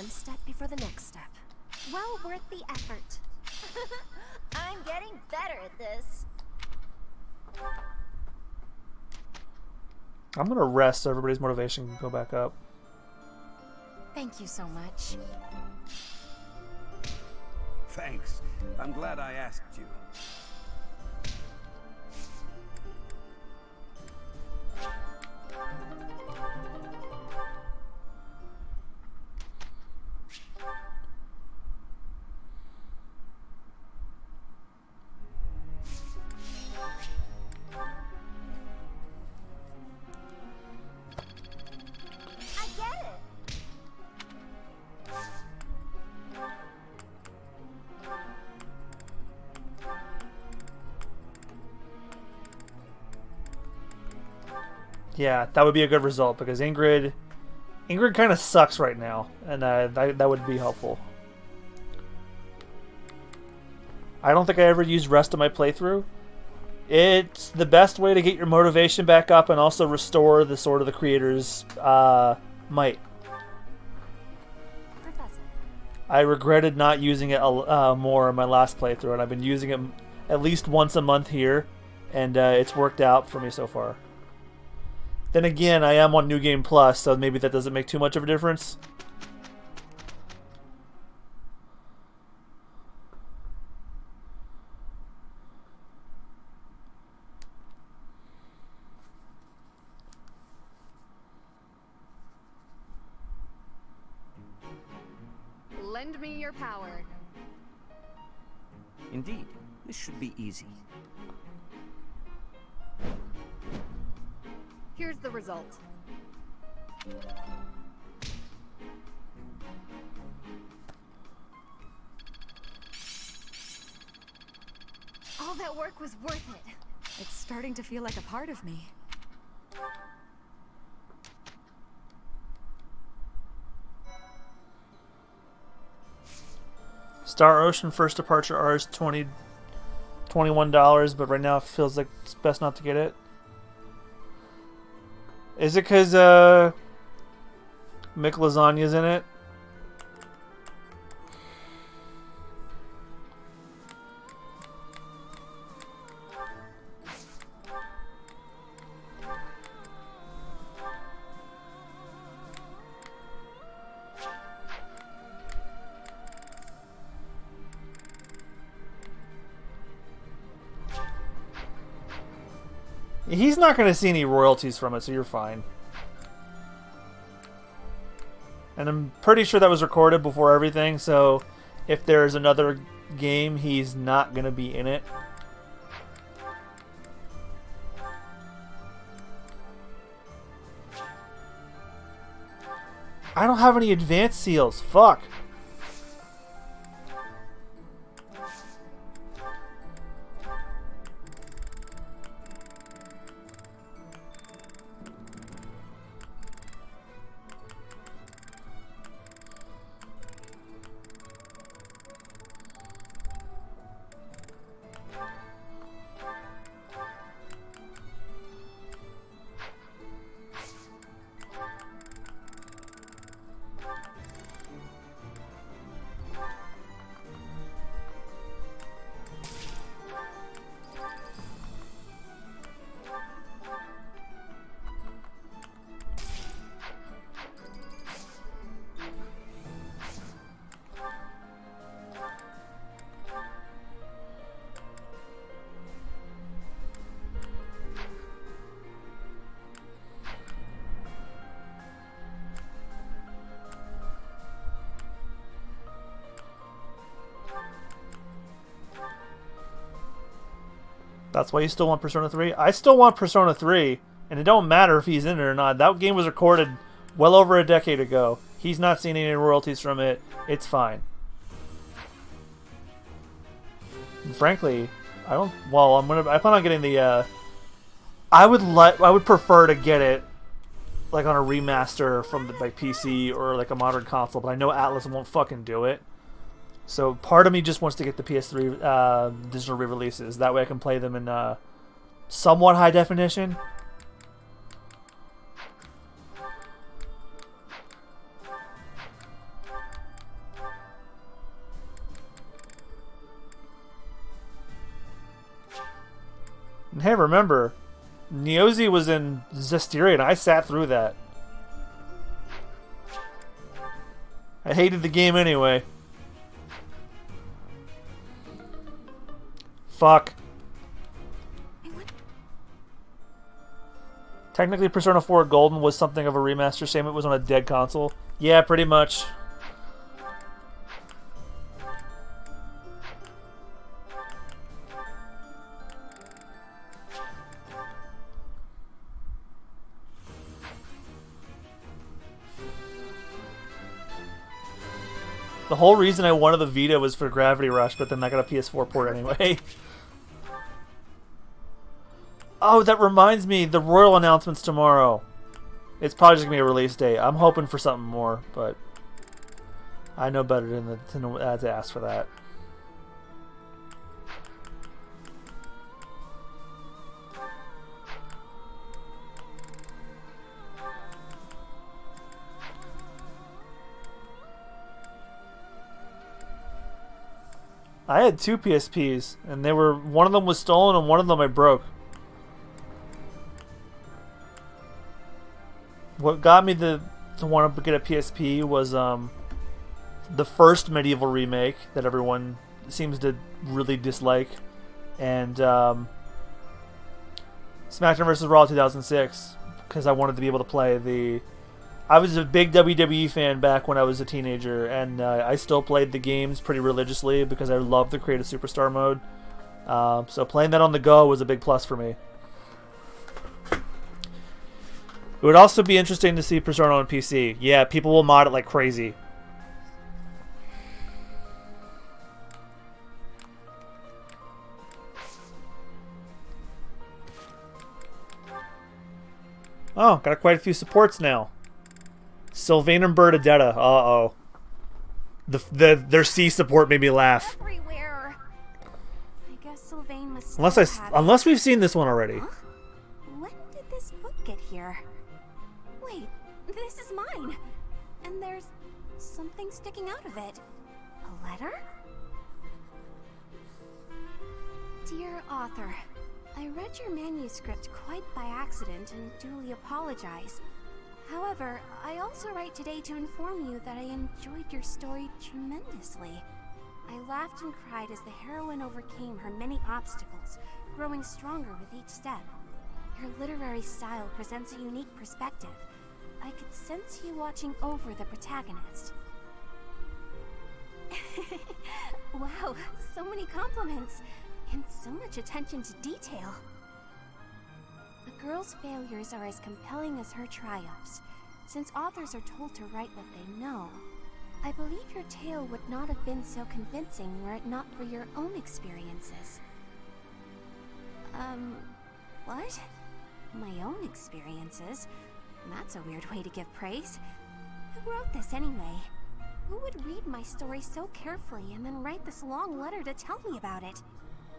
step before the next step. Well worth the effort. I'm getting better at this. I'm gonna rest so everybody's motivation can go back up. Thank you so much. Thanks. I'm glad I asked you. Yeah, that would be a good result because Ingrid kind of sucks right now, and that would be helpful. I don't think I ever used rest of my playthrough. It's the best way to get your motivation back up and also restore the sort of the creator's might. Professor. I regretted not using it more in my last playthrough, and I've been using it at least once a month here, and it's worked out for me so far. Then again, I am on New Game Plus, so maybe that doesn't make too much of a difference. Lend me your power. Indeed, this should be easy. Here's the result. All that work was worth it. It's starting to feel like a part of me. Star Ocean first departure R is $21, but right now it feels like it's best not to get it. Is it because Mick Lasagna's in it? He's not going to see any royalties from it, so you're fine. And I'm pretty sure that was recorded before everything, so if there's another game, he's not going to be in it. I don't have any advanced seals. Fuck. That's why you still want Persona 3? I still want Persona 3, and it don't matter if he's in it or not. That game was recorded well over a decade ago. He's not seeing any royalties from it. It's fine. And frankly, I don't. Well, I plan on getting the. I would prefer to get it like on a remaster from the PC or like a modern console, but I know Atlas won't fucking do it. So part of me just wants to get the PS3 digital re-releases. That way I can play them in somewhat high definition. And hey, remember, Neozi was in Zestiria and I sat through that. I hated the game anyway. Fuck. Technically, Persona 4 Golden was something of a remaster. Shame it was on a dead console. Yeah, pretty much. The whole reason I wanted the Vita was for Gravity Rush, but then I got a PS4 port anyway. Oh, that reminds me, the Royal announcement's tomorrow. It's probably just going to be a release date. I'm hoping for something more, but I know better than to ask for that. I had 2 PSPs, and one of them was stolen and one of them I broke. What got me to want to get a PSP was the first Medieval remake that everyone seems to really dislike, and SmackDown vs. Raw 2006, because I wanted to be able to play the... I was a big WWE fan back when I was a teenager, and I still played the games pretty religiously because I love the Create a Superstar mode. So playing that on the go was a big plus for me. It would also be interesting to see Persona on PC. Yeah, people will mod it like crazy. Oh, got quite a few supports now. Sylvain and Bernadetta. Uh-oh. Their C support made me laugh. Everywhere. I guess Sylvain must Unless we've seen this one already. Huh? When did this book get here? Wait, this is mine. And there's something sticking out of it. A letter? Dear author, I read your manuscript quite by accident and duly apologize. However, I also write today to inform you that I enjoyed your story tremendously. I laughed and cried as the heroine overcame her many obstacles, growing stronger with each step. Your literary style presents a unique perspective. I could sense you watching over the protagonist. Wow, so many compliments, and so much attention to detail. A girl's failures are as compelling as her triumphs. Since authors are told to write what they know, I believe your tale would not have been so convincing were it not for your own experiences. What? My own experiences? That's a weird way to give praise. Who wrote this anyway? Who would read my story so carefully and then write this long letter to tell me about it?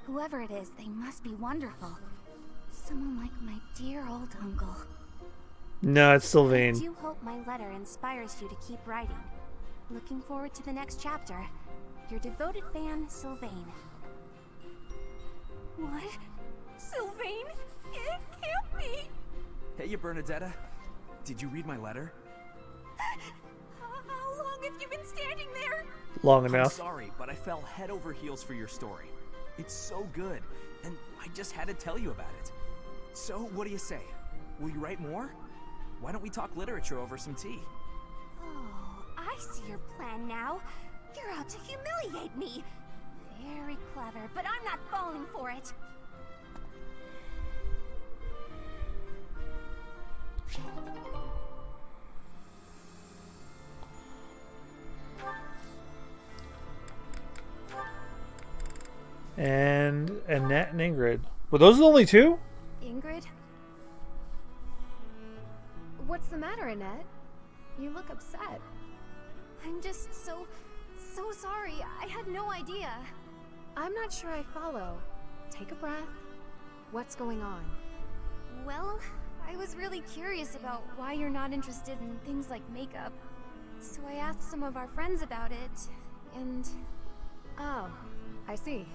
Whoever it is, they must be wonderful. Someone like my dear old uncle. No, it's Sylvain. I do hope my letter inspires you to keep writing. Looking forward to the next chapter. Your devoted fan, Sylvain. What? Sylvain? It can't be! Hey, you Bernadetta. Did you read my letter? How long have you been standing there? Long enough. I'm sorry, but I fell head over heels for your story. It's so good, and I just had to tell you about it. So, what do you say? Will you write more? Why don't we talk literature over some tea? Oh, I see your plan now. You're out to humiliate me. Very clever, but I'm not falling for it. And Annette and Ingrid. Were those the only 2? Ingrid? What's the matter, Annette? You look upset. I'm just so sorry. I had no idea. I'm not sure I follow. Take a breath. What's going on? Well, I was really curious about why you're not interested in things like makeup. So I asked some of our friends about it, and... Oh, I see.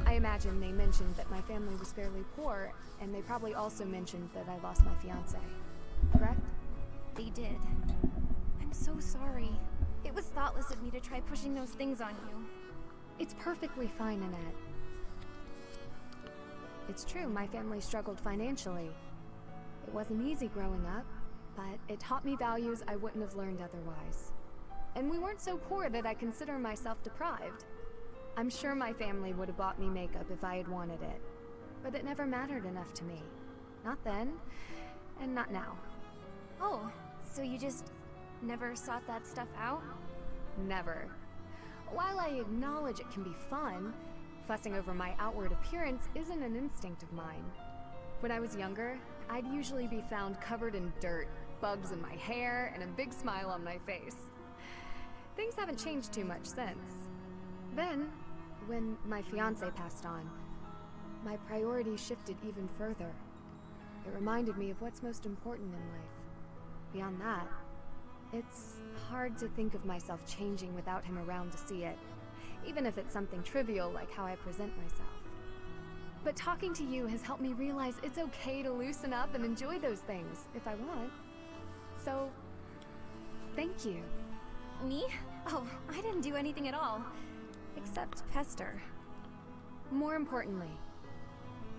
I imagine they mentioned that my family was fairly poor, and they probably also mentioned that I lost my fiancé. Correct? They did. I'm so sorry. It was thoughtless of me to try pushing those things on you. It's perfectly fine, Annette. It's true, my family struggled financially. It wasn't easy growing up, but it taught me values I wouldn't have learned otherwise. And we weren't so poor that I consider myself deprived. I'm sure my family would have bought me makeup if I had wanted it, but it never mattered enough to me. Not then, and not now. Oh, so you just never sought that stuff out? Never. While I acknowledge it can be fun, fussing over my outward appearance isn't an instinct of mine. When I was younger, I'd usually be found covered in dirt, bugs in my hair, and a big smile on my face. Things haven't changed too much since. Then, when my fiancé passed on, my priorities shifted even further. It reminded me of what's most important in life. Beyond that, it's hard to think of myself changing without him around to see it, even if it's something trivial like how I present myself. But talking to you has helped me realize it's okay to loosen up and enjoy those things, if I want. So, thank you. Me? Oh, I didn't do anything at all. Except pester. More importantly,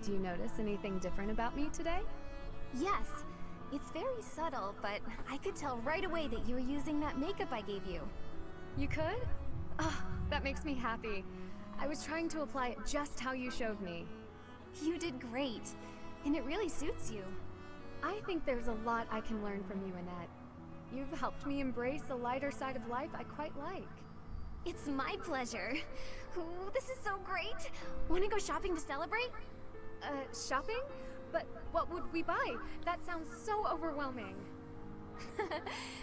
do you notice anything different about me today? Yes. It's very subtle, but I could tell right away that you were using that makeup I gave you. You could? Oh, that makes me happy. I was trying to apply it just how you showed me. You did great, and it really suits you. I think there's a lot I can learn from you, Annette. You've helped me embrace a lighter side of life I quite like. It's my pleasure. Ooh, this is so great. Want to go shopping to celebrate? Shopping? But what would we buy? That sounds so overwhelming.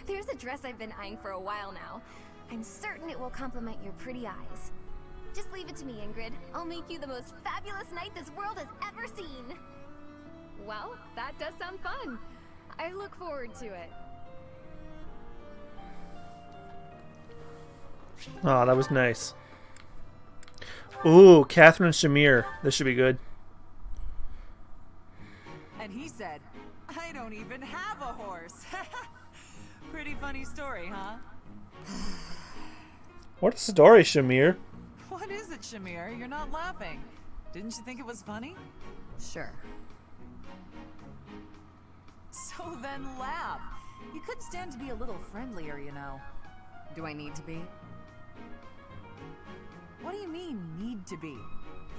There's a dress I've been eyeing for a while now. I'm certain it will complement your pretty eyes. Just leave it to me, Ingrid. I'll make you the most fabulous knight this world has ever seen. Well, that does sound fun. I look forward to it. Oh, that was nice. Ooh, Catherine and Shamir. This should be good. And he said, I don't even have a horse. Pretty funny story, huh? What a story, Shamir. What is it, Shamir? You're not laughing. Didn't you think it was funny? Sure. So then laugh. You could stand to be a little friendlier, you know. Do I need to be? What do you mean, need to be?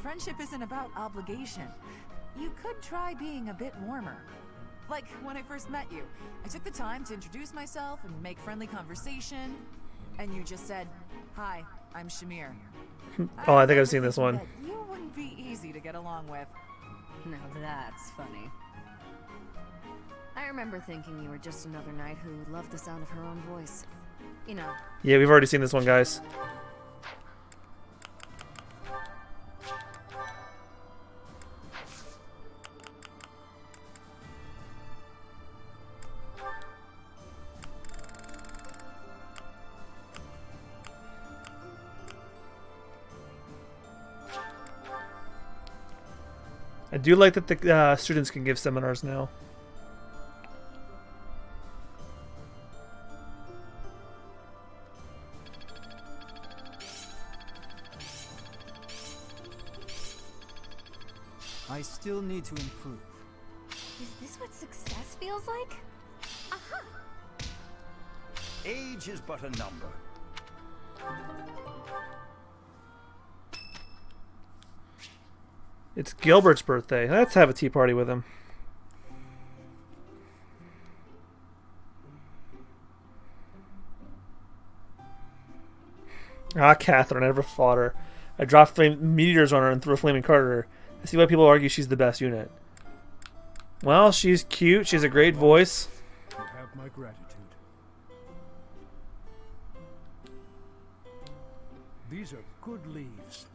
Friendship isn't about obligation. You could try being a bit warmer. Like when I first met you, I took the time to introduce myself and make friendly conversation, and you just said, "Hi, I'm Shamir." Oh, I think I've seen this one. You wouldn't be easy to get along with. Now that's funny. I remember thinking you were just another knight who loved the sound of her own voice. You know. Yeah, we've already seen this one, guys. I do like that the students can give seminars now. I still need to improve. Is this what success feels like? Aha! Age is but a number. It's Gilbert's birthday. Let's have a tea party with him. Ah, Catherine, I never fought her. I dropped meteors on her and threw a flaming card at her. I see why people argue she's the best unit. Well, she's cute. She has a great voice. You have my gratitude. These are good leaves.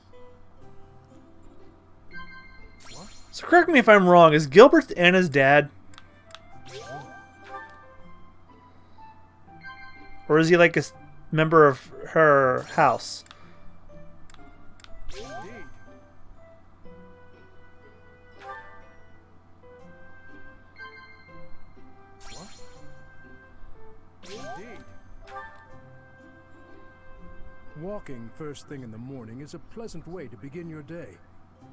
What? So correct me if I'm wrong. Is Gilbert Anna's dad? Or is he like a member of her house? Indeed. What? Indeed. Walking first thing in the morning is a pleasant way to begin your day.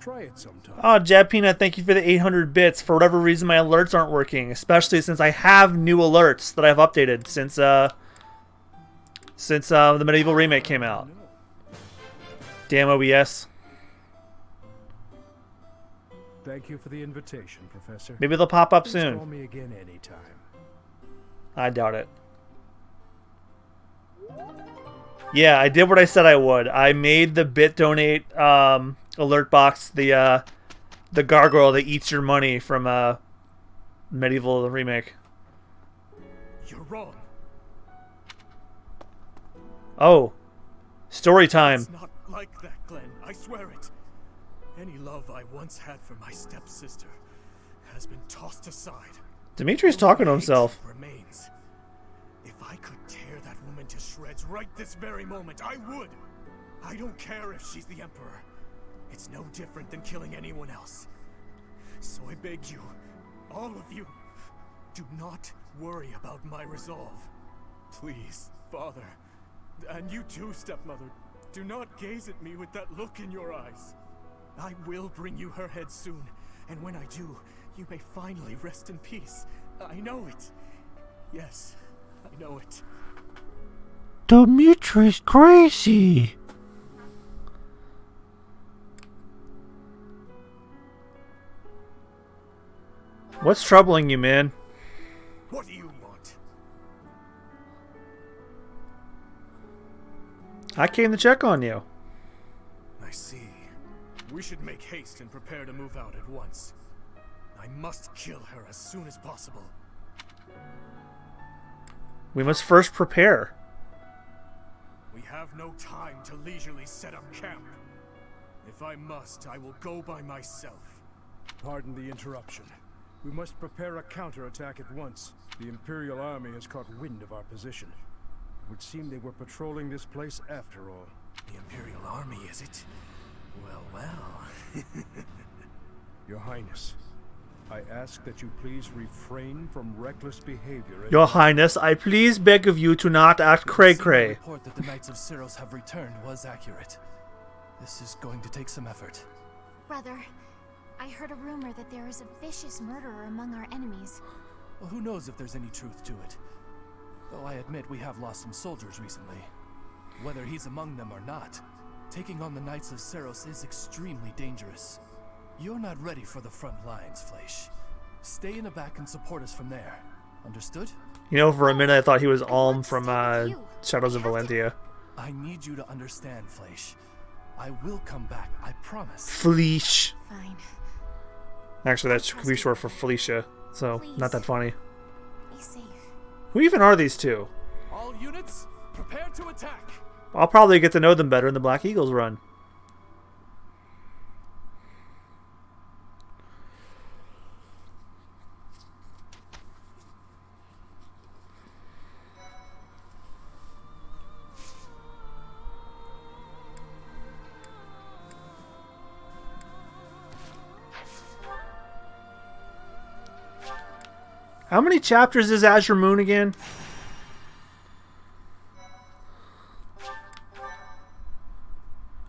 Try it sometime. Oh, Jab Peanut, thank you for the 800 bits. For whatever reason, my alerts aren't working, especially since I have new alerts that I've updated since the Medieval Remake came out. Damn OBS. Thank you for the invitation, Professor. Maybe they'll pop up Please soon. Call me again anytime. I doubt it. Yeah, I did what I said I would. I made the bit donate alert box the gargoyle that eats your money from Medieval Remake. You're wrong. Oh, story time. It's not like that, Glenn. I swear it. Any love I once had for my stepsister has been tossed aside. Dimitri's talking to himself. Remains. If I could tear that woman to shreds right this very moment, I would. I don't care if she's the Emperor. It's no different than killing anyone else. So I beg you, all of you, do not worry about my resolve. Please, Father, and you too, stepmother, do not gaze at me with that look in your eyes. I will bring you her head soon, and when I do, you may finally rest in peace. I know it. Yes, I know it. Dimitri's crazy. What's troubling you, man? What do you want? I came to check on you. I see. We should make haste and prepare to move out at once. I must kill her as soon as possible. We must first prepare. We have no time to leisurely set up camp. If I must, I will go by myself. Pardon the interruption. We must prepare a counterattack at once. The Imperial Army has caught wind of our position. It would seem they were patrolling this place after all. The Imperial Army, is it? Well, well. Your Highness, I ask that you please refrain from reckless behavior. Your Highness, I please beg of you to not act cray-cray. The report that the Knights of Syros have returned was accurate. This is going to take some effort. Brother, I heard a rumor that there is a vicious murderer among our enemies. Well, who knows if there's any truth to it? Though I admit we have lost some soldiers recently. Whether he's among them or not, taking on the Knights of Syros is extremely dangerous. You're not ready for the front lines, Fleisch. Stay in the back and support us from there. Understood? You know, for a minute I thought he was Alm from Shadows of Valentia. I need you to understand, Fleisch. I will come back, I promise. Fleisch. Fine. Actually, that could be short for Felicia, so not that funny. Be safe. Who even are these two? All units, prepare to attack. I'll probably get to know them better in the Black Eagles run. How many chapters is Azure Moon again?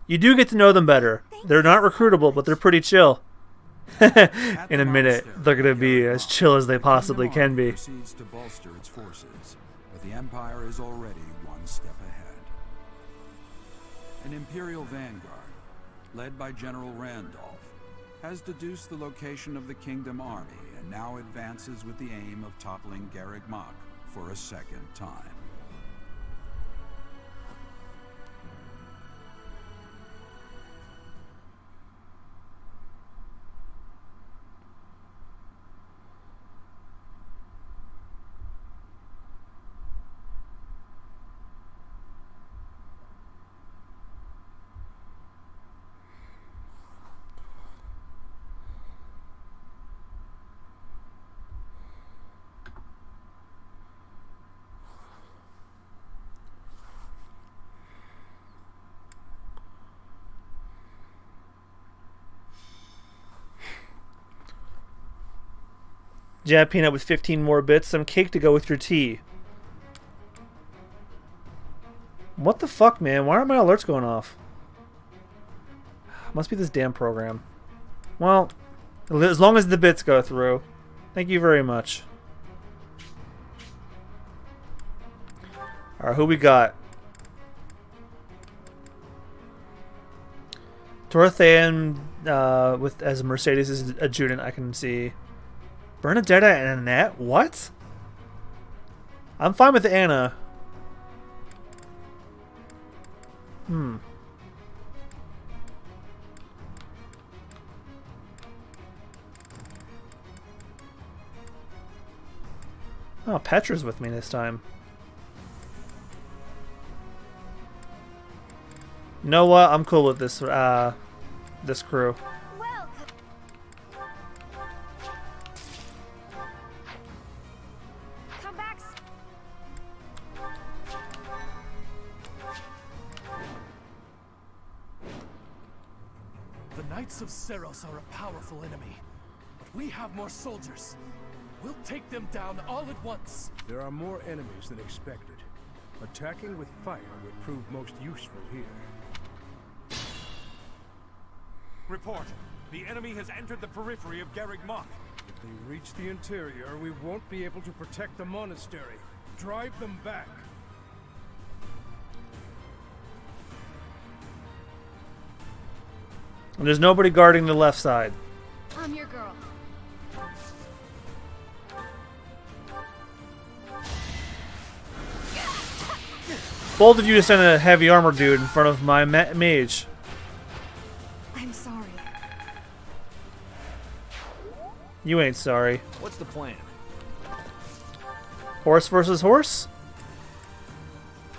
You do get to know them better. They're not recruitable, but they're pretty chill. In a minute, they're going to be as chill as they possibly can be. Proceeds to bolster its forces, but the Empire is already one step ahead. An Imperial vanguard, led by General Randolph, has deduced the location of the Kingdom Army and now advances with the aim of toppling Garreg Mach for a second time. Jab peanut with 15 more bits, some cake to go with your tea. What the fuck, man? Why are my alerts going off? Must be this damn program. Well, as long as the bits go through. Thank you very much. Alright, who we got? Dorothean with as Mercedes' adjutant, I can see. Bernadetta and Annette? What? I'm fine with Anna. Oh, Petra's with me this time. You know what? I'm cool with this this crew. Come back. The Knights of Seros are a powerful enemy, but we have more soldiers. We'll take them down all at once. There are more enemies than expected. Attacking with fire would prove most useful here. Report. The enemy has entered the periphery of Garreg Mach. If they reach the interior, we won't be able to protect the monastery. Drive them back. And there's nobody guarding the left side. I'm your girl. Bold of you to send a heavy armor dude in front of my mage. I'm sorry. You ain't sorry. What's the plan? Horse versus horse?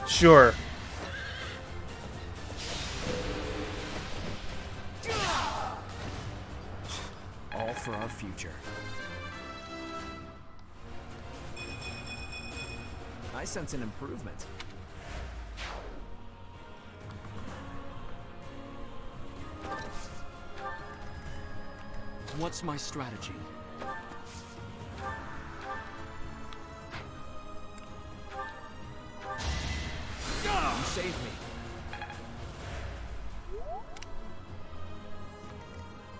Sure. All for our future. I sense an improvement. What's my strategy? You saved me.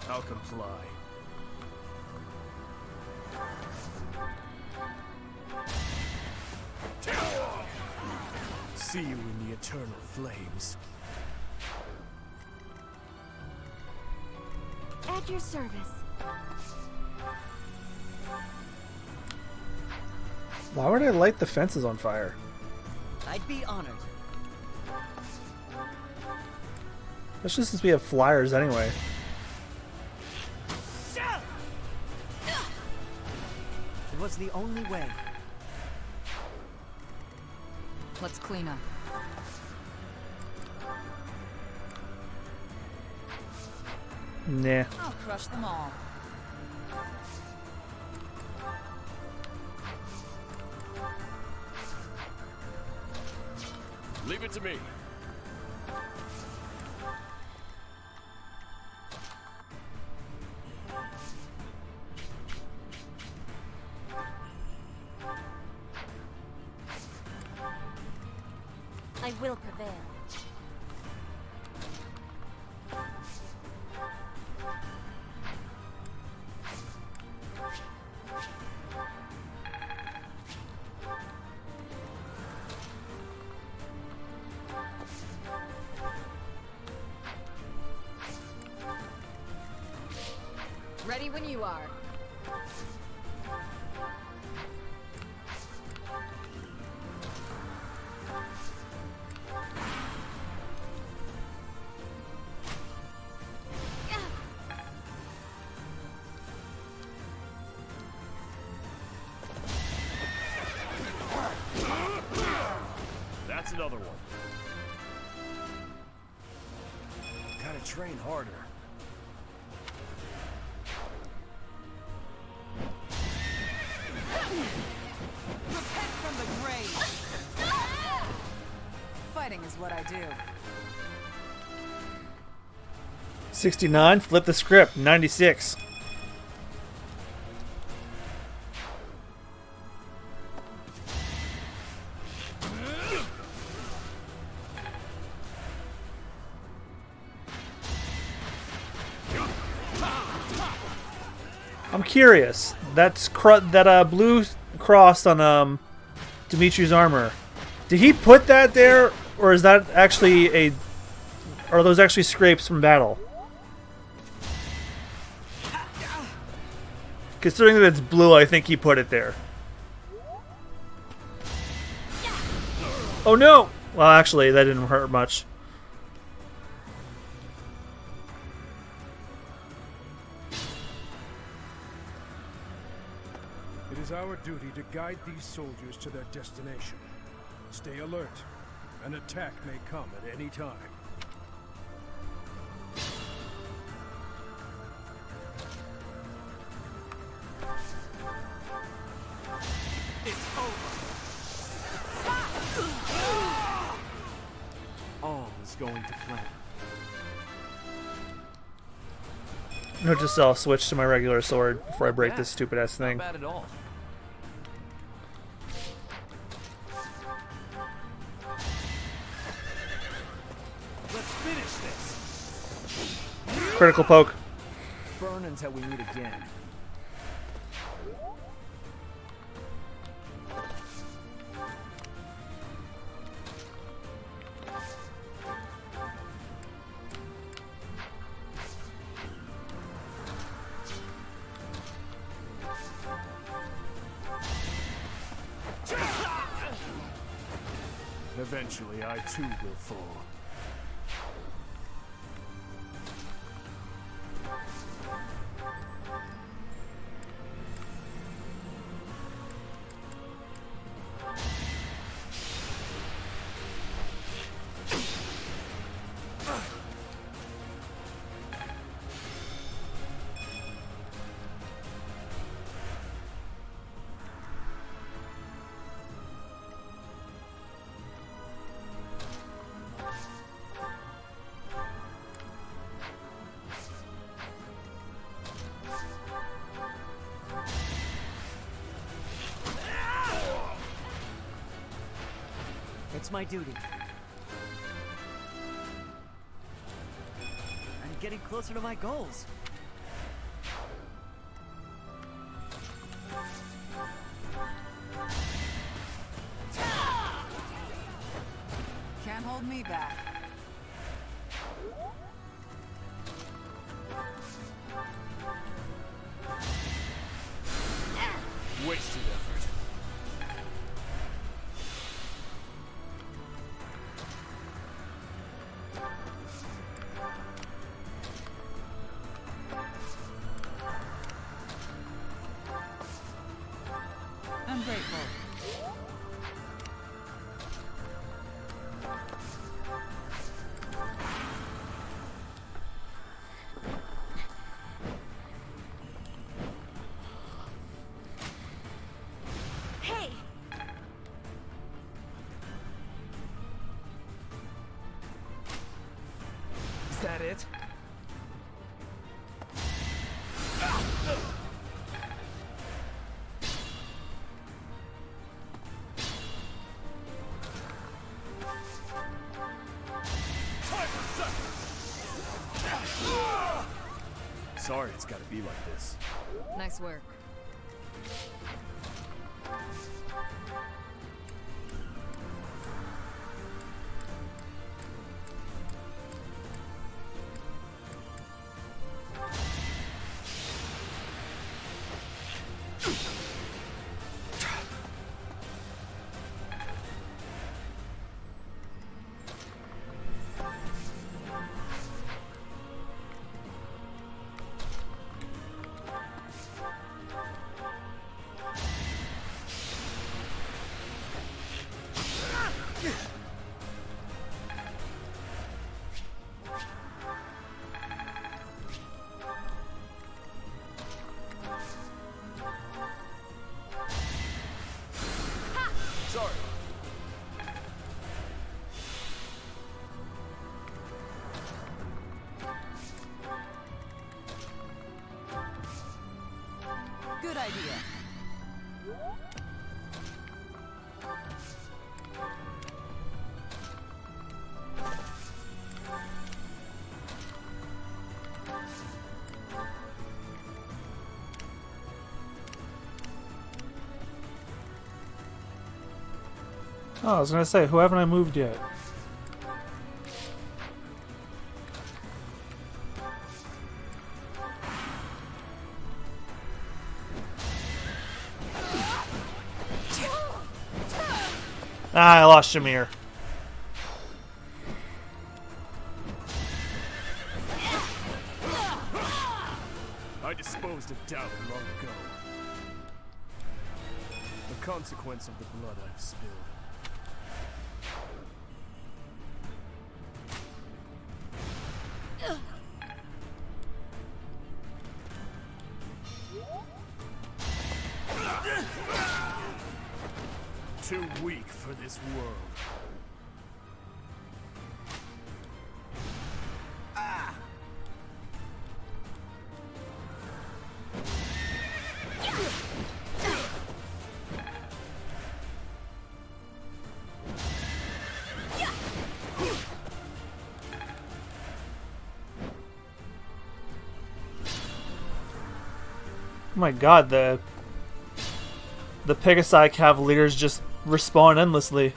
I'll comply. See you in the eternal flames. At your service. Why would I light the fences on fire? I'd be honored. Especially since we have flyers anyway. It was the only way. Let's clean up. Nah. I'll crush them all. Leave it to me. I will prevail. Ready when you are. That's another one. Gotta train harder. Repent from the grave. Fighting is what I do. 69, flip the script. 96. I'm curious. That's that blue cross on Dimitri's armor. Did he put that there, or is that actually a? Are those actually scrapes from battle? Considering that it's blue, I think he put it there. Oh no! Well, actually, that didn't hurt much. is our duty to guide these soldiers to their destination. Stay alert. An attack may come at any time. It's over. All is going to plan. No, just I'll switch to my regular sword before I break this stupid ass thing. Not bad at all. Let's finish this. Critical poke. Burn until we meet again. Eventually, I too will fall. It's my duty. I'm getting closer to my goals. Can't hold me back. Wasted effort. I'm grateful. Hey! Is that it? Sorry it's gotta be like this. Nice work. Sorry. Good idea. Oh, I was gonna say, who haven't I moved yet? Ah, I lost Shamir. I disposed of doubt long ago. consequence of the blood I've spilled. Too weak for this world. Oh my god, the Pegasi Cavaliers just respawn endlessly.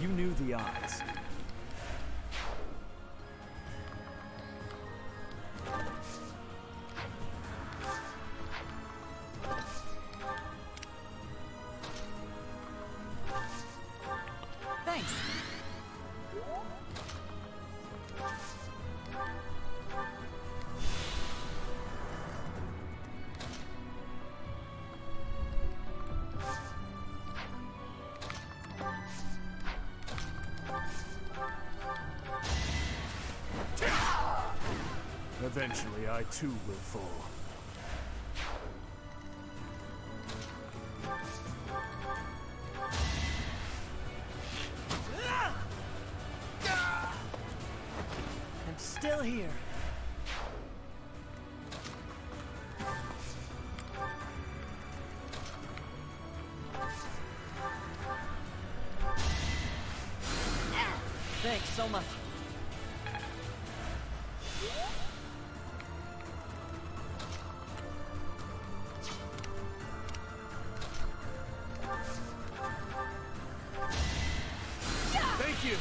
You knew the odds. Thanks. Eventually, I too will fall. I'm still here. Thanks so much. Thank you.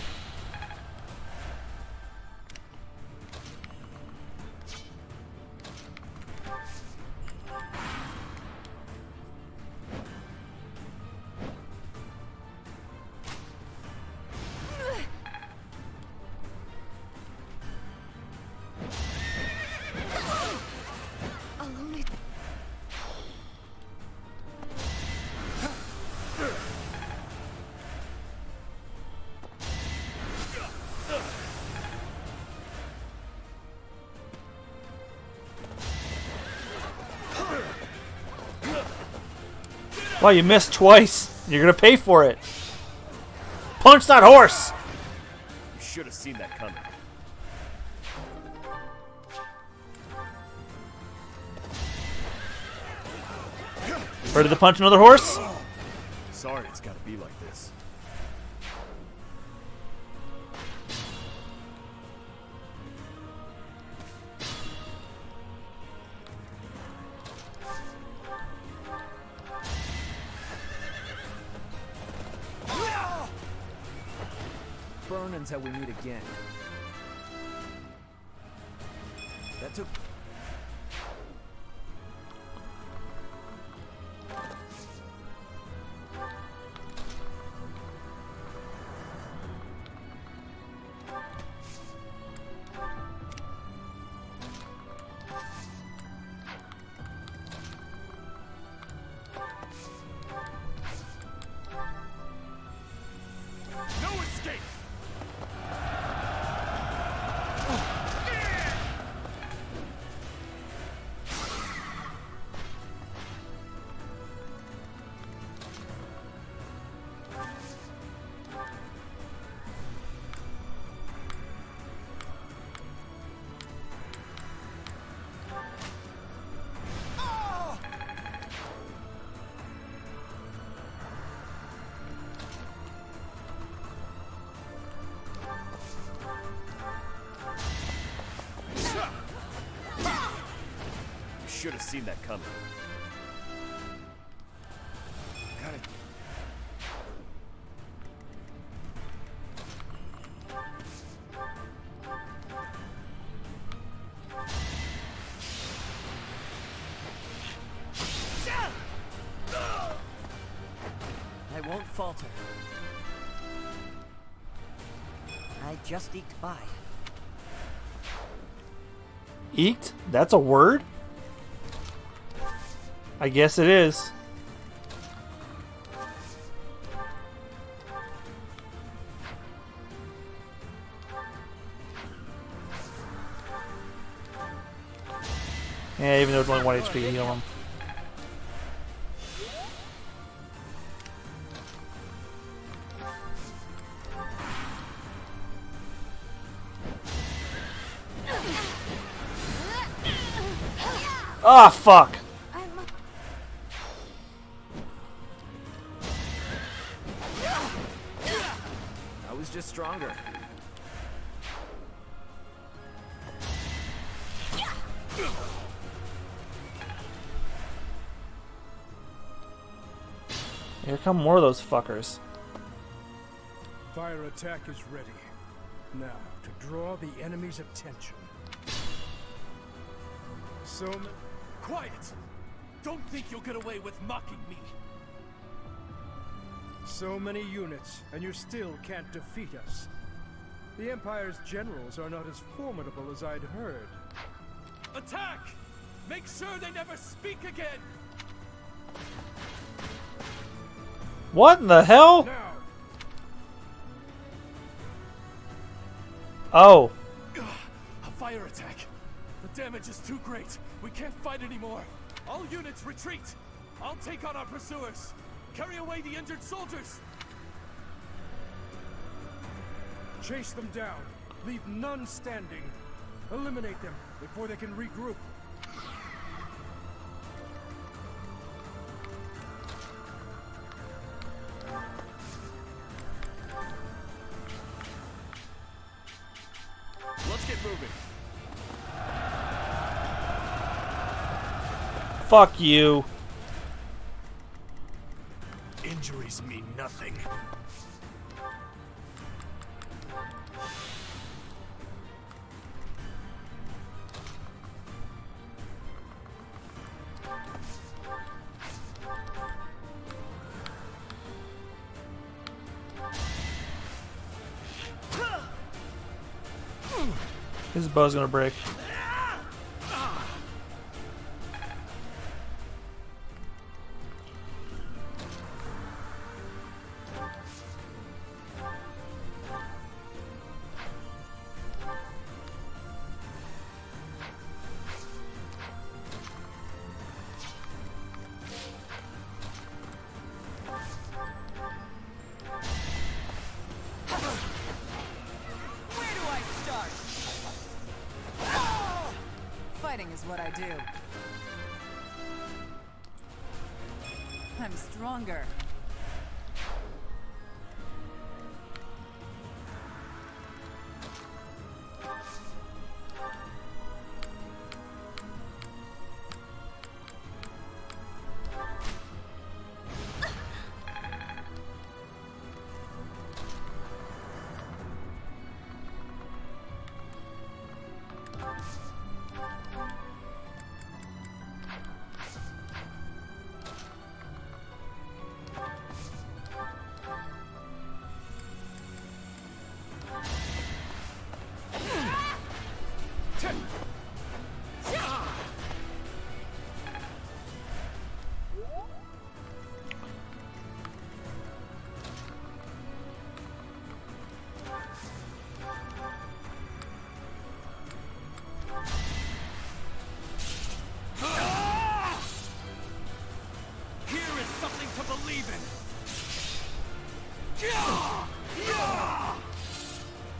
I'll only... Wow, you missed twice. You're gonna pay for it. Punch that horse! You should have seen that coming. Ready to punch another horse? Sorry it's gotta be like this. Burn until we meet again. That took... No escape! You should have seen that coming. Got it. I just eked by. Eked? That's a word? I guess it is. Yeah, even though it's only 1 HP, heal him. Ah, fuck! I was just stronger. Here come more of those fuckers. Fire attack is ready. Now, to draw the enemy's attention. Quiet! Don't think you'll get away with mocking me. So many units, and you still can't defeat us. The Empire's generals are not as formidable as I'd heard. Attack! Make sure they never speak again! What in the hell? Now. Oh. A fire attack. The damage is too great. We can't fight anymore. All units retreat. I'll take on our pursuers. Carry away the injured soldiers. Chase them down. Leave none standing. Eliminate them before they can regroup. Let's get moving. Fuck you. Injuries mean nothing. His bow's gonna break. Fighting is what I do. I'm stronger.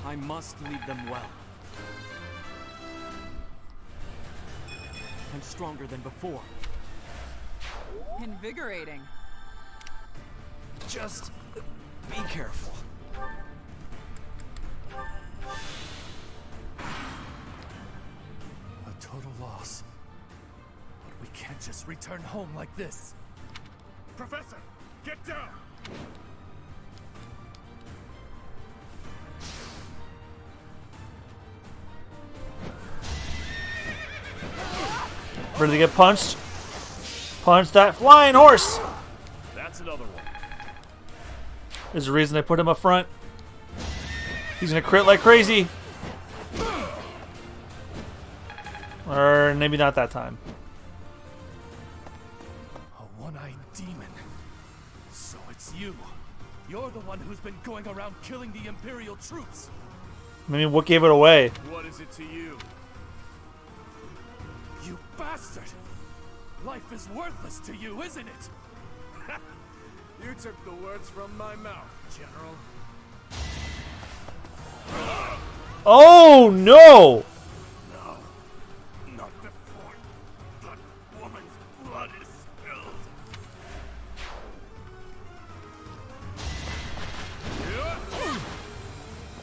I must lead them well. I'm stronger than before. Invigorating. Just be careful. A total loss. But we can't just return home like this. Professor, get down! Ready to get punched? Punch that flying horse! That's another one. There's a reason they put him up front. He's gonna crit like crazy. Or maybe not that time. A one-eyed demon. So it's you. You're the one who's been going around killing the Imperial troops. I mean, what gave it away? What is it to you? You bastard! Life is worthless to you, isn't it? You took the words from my mouth, General. Oh no! No, not before that woman's blood is spilled.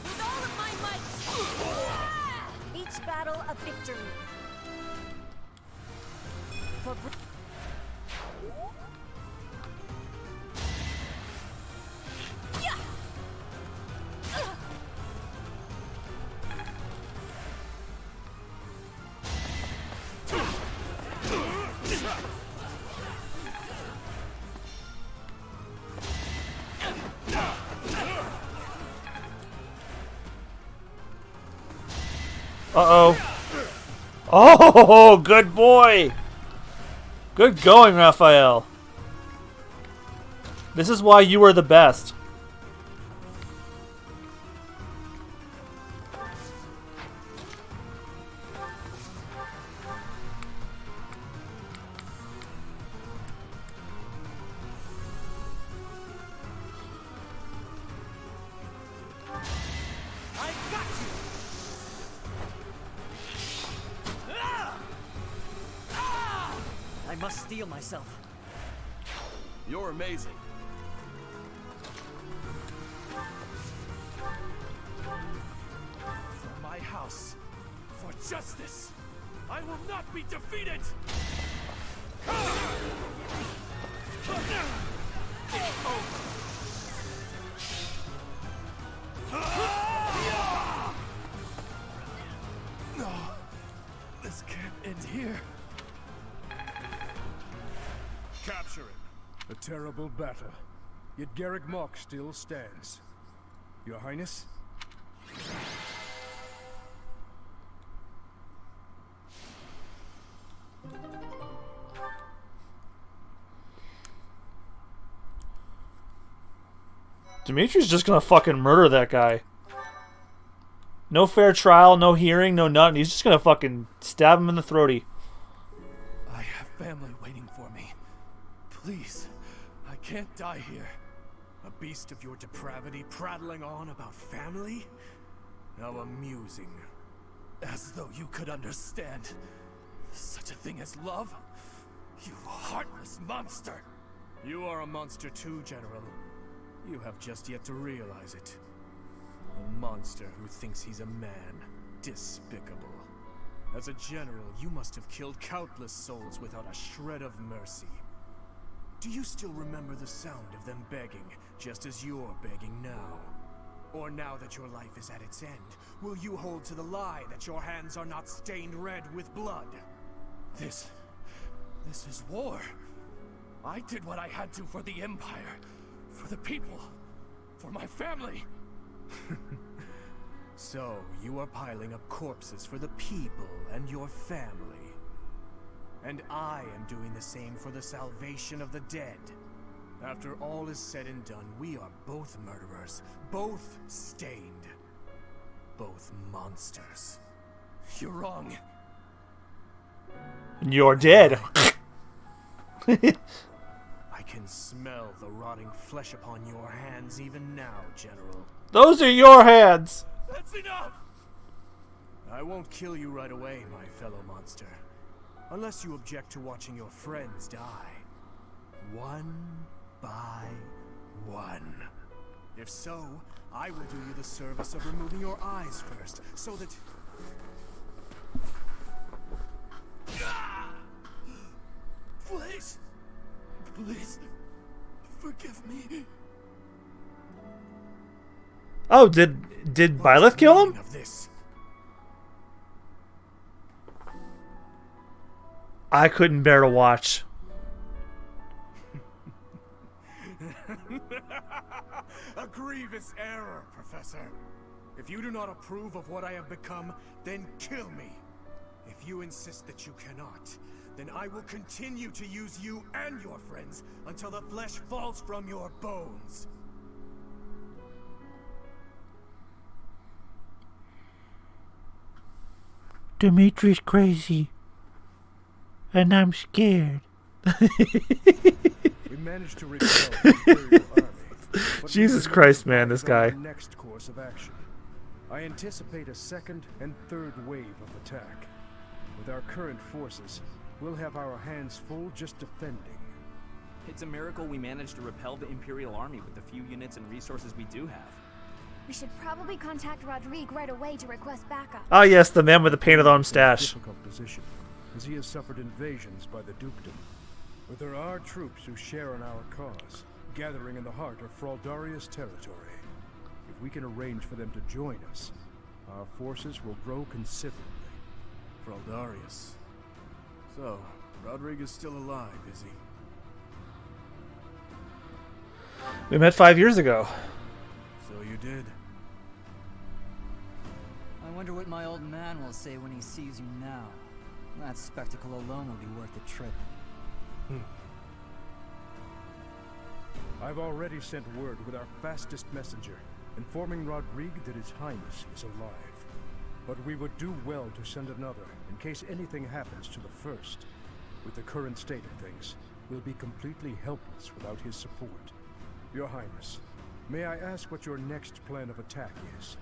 With all of my might! Each battle a victory. For Uh-oh. Oh, good boy. Good going, Raphael. This is why you are the best. I must steel myself. You're amazing. For my house, for justice, I will not be defeated! No, this can't end here. Capture him. A terrible battle. Yet Garrick Mach still stands. Your Highness? Dimitri's just gonna fucking murder that guy. No fair trial, no hearing, no nothing. He's just gonna fucking stab him in the throaty. I have family waiting for me. Please, I can't die here. A beast of your depravity prattling on about family? How amusing. As though you could understand such a thing as love? You heartless monster! You are a monster too, General. You have just yet to realize it. A monster who thinks he's a man. Despicable. As a general, you must have killed countless souls without a shred of mercy. Do you still remember the sound of them begging, just as you're begging now? Or now that your life is at its end, will you hold to the lie that your hands are not stained red with blood? This is war. I did what I had to for the Empire, for the people, for my family. So, you are piling up corpses for the people and your family. And I am doing the same for the salvation of the dead. After all is said and done, we are both murderers, both stained, both monsters. You're wrong. You're dead. I can smell the rotting flesh upon your hands even now, General. Those are your hands. That's enough! I won't kill you right away, my fellow monster. Unless you object to watching your friends die. One by one. If so, I will do you the service of removing your eyes first, so that... Please! Please, forgive me. Oh, did Byleth kill him? I couldn't bear to watch. A grievous error, Professor. If you do not approve of what I have become, then kill me. If you insist that you cannot, then I will continue to use you and your friends until the flesh falls from your bones. Dimitri's crazy. And I'm scared. We managed to repel the Imperial army. Jesus Christ, man, this guy. Next course of action. I anticipate a second and third wave of attack. With our current forces, we'll have our hands full just defending. It's a miracle we managed to repel the Imperial army with the few units and resources we do have. We should probably contact Rodrigue right away to request backup. Ah, yes, the man with the painted on stash. Difficult position, as he has suffered invasions by the dukedom. But there are troops who share in our cause, gathering in the heart of Fraldarius territory. If we can arrange for them to join us, our forces will grow considerably. Fraldarius. So, Rodrigue is still alive, is he? We met 5 years ago. So you did. I wonder what my old man will say when he sees you now. That spectacle alone will be worth the trip. I've already sent word with our fastest messenger, informing Rodrigue that His Highness is alive. But we would do well to send another, in case anything happens to the first. With the current state of things, we'll be completely helpless without his support. Your Highness, may I ask what your next plan of attack is?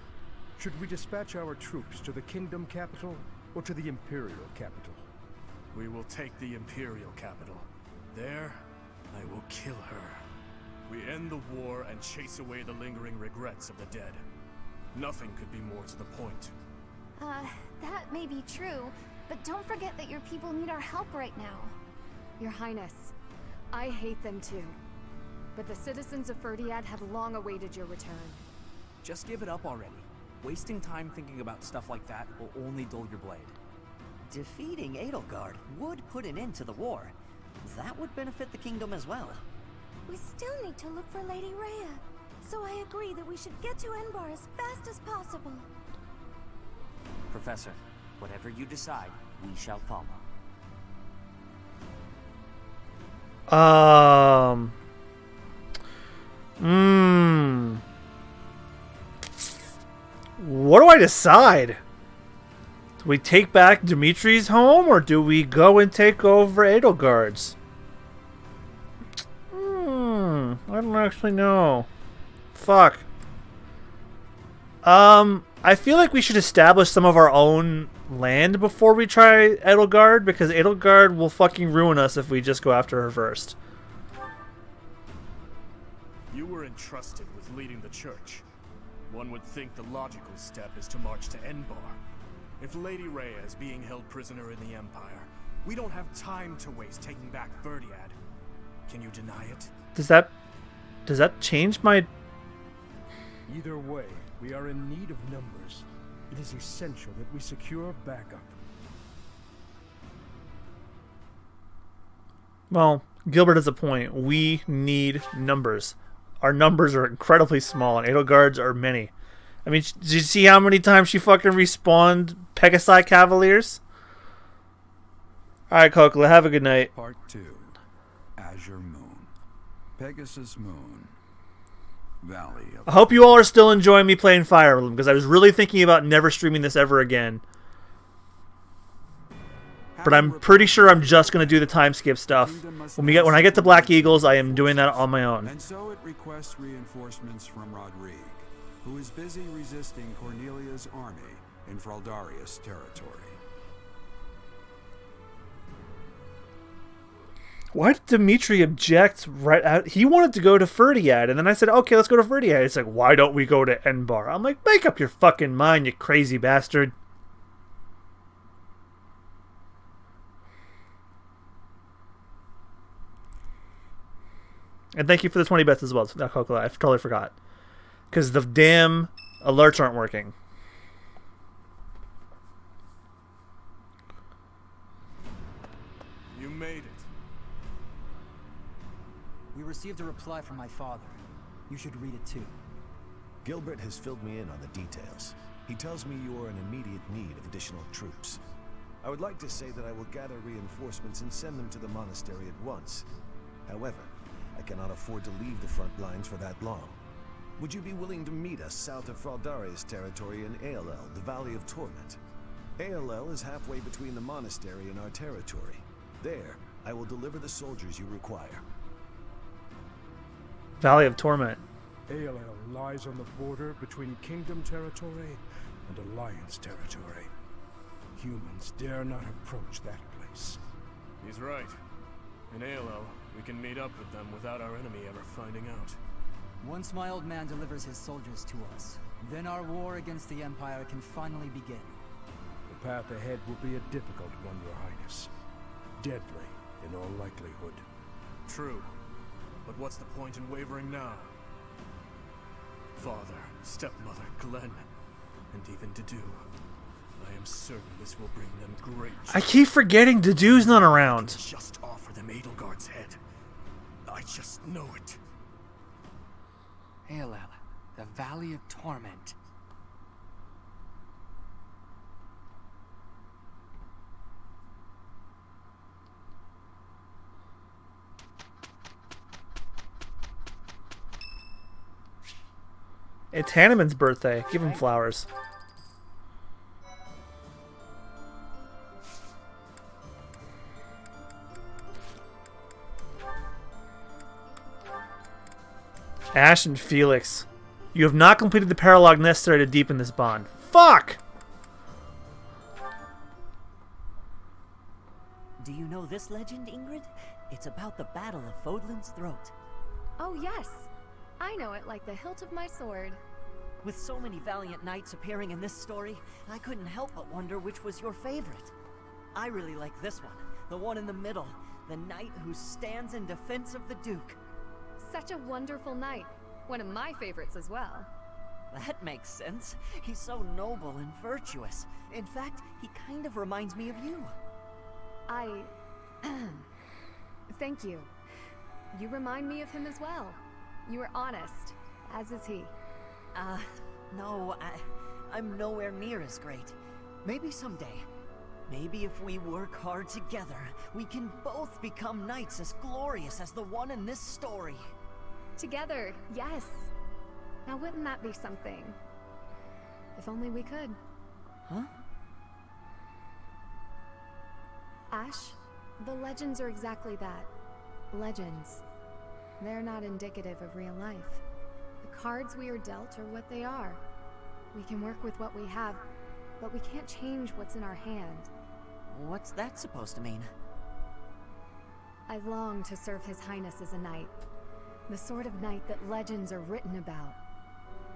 Should we dispatch our troops to the kingdom capital, or to the Imperial capital? We will take the Imperial capital. There, I will kill her. We end the war and chase away the lingering regrets of the dead. Nothing could be more to the point. That may be true, but don't forget that your people need our help right now. Your Highness, I hate them too. But the citizens of Ferdiad have long awaited your return. Just give it up already. Wasting time thinking about stuff like that will only dull your blade. Defeating Edelgard would put an end to the war. That would benefit the kingdom as well. We still need to look for Lady Rhea, so I agree that we should get to Enbar as fast as possible. Professor, whatever you decide, we shall follow. What do I decide? Do we take back Dimitri's home, or do we go and take over Edelgard's? I don't actually know. Fuck. I feel like we should establish some of our own land before we try Edelgard, because Edelgard will fucking ruin us if we just go after her first. You were entrusted with leading the church. One would think the logical step is to march to Enbar. If Lady Rhea is being held prisoner in the Empire, we don't have time to waste taking back Ferdiad. Can you deny it? Does that change my... Either way, we are in need of numbers. It is essential that we secure backup. Well, Gilbert has a point. We need numbers. Our numbers are incredibly small, and Edelgard's are many. I mean, did you see how many times she fucking respawned Pegasi Cavaliers? Alright, Kokla, have a good night. Part 2. Azure Moon. Pegasus Moon. Valley of... I hope you all are still enjoying me playing Fire Emblem, because I was really thinking about never streaming this ever again. But I'm pretty sure I'm just going to do the time skip stuff. When I get to Black Eagles, I am doing that on my own. And so it requests reinforcements from Rodrigue, who is busy resisting Cornelia's army in Fraldarius territory. Why did Dimitri object right out? He wanted to go to Ferdiad, and then I said, okay, let's go to Ferdiad. It's like, why don't we go to Enbar? I'm like, make up your fucking mind, you crazy bastard. And thank you for the 20 bets as well, Coca. I totally forgot. Because the damn alerts aren't working. You made it. We received a reply from my father. You should read it too. Gilbert has filled me in on the details. He tells me you are in immediate need of additional troops. I would like to say that I will gather reinforcements and send them to the monastery at once. However, I cannot afford to leave the front lines for that long. Would you be willing to meet us south of Fraldaria's territory in ALL, the Valley of Torment? ALL is halfway between the monastery and our territory. There, I will deliver the soldiers you require. Valley of Torment. ALL lies on the border between Kingdom territory and Alliance territory. Humans dare not approach that place. He's right. In ALL, we can meet up with them without our enemy ever finding out. Once my old man delivers his soldiers to us, then our war against the Empire can finally begin. The path ahead will be a difficult one, Your Highness. Deadly, in all likelihood. True. But what's the point in wavering now? Father, stepmother, Glenn, and even Dedu. I am certain this will bring them great joy. I keep forgetting Dedu's not around. Just offer them Edelgard's head. I just know it. ALL, the Valley of Torment. It's Hanneman's birthday. Give him flowers. Ash and Felix. You have not completed the paralogue necessary to deepen this bond. Fuck! Do you know this legend, Ingrid? It's about the Battle of Fodlan's Throat. Oh, yes. I know it like the hilt of my sword. With so many valiant knights appearing in this story, I couldn't help but wonder which was your favorite. I really like this one, the one in the middle, the knight who stands in defense of the Duke. Such a wonderful knight. One of my favorites as well. That makes sense. He's so noble and virtuous. In fact, he kind of reminds me of you. Thank you. You remind me of him as well. You are honest, as is he. No, I'm nowhere near as great. Maybe someday. Maybe if we work hard together, we can both become knights as glorious as the one in this story. Together, yes. Now wouldn't that be something? If only we could. Huh? Ash, the legends are exactly that. Legends. They're not indicative of real life. The cards we are dealt are what they are. We can work with what we have, but we can't change what's in our hand. What's that supposed to mean? I long to serve His Highness as a knight. The sort of knight that legends are written about.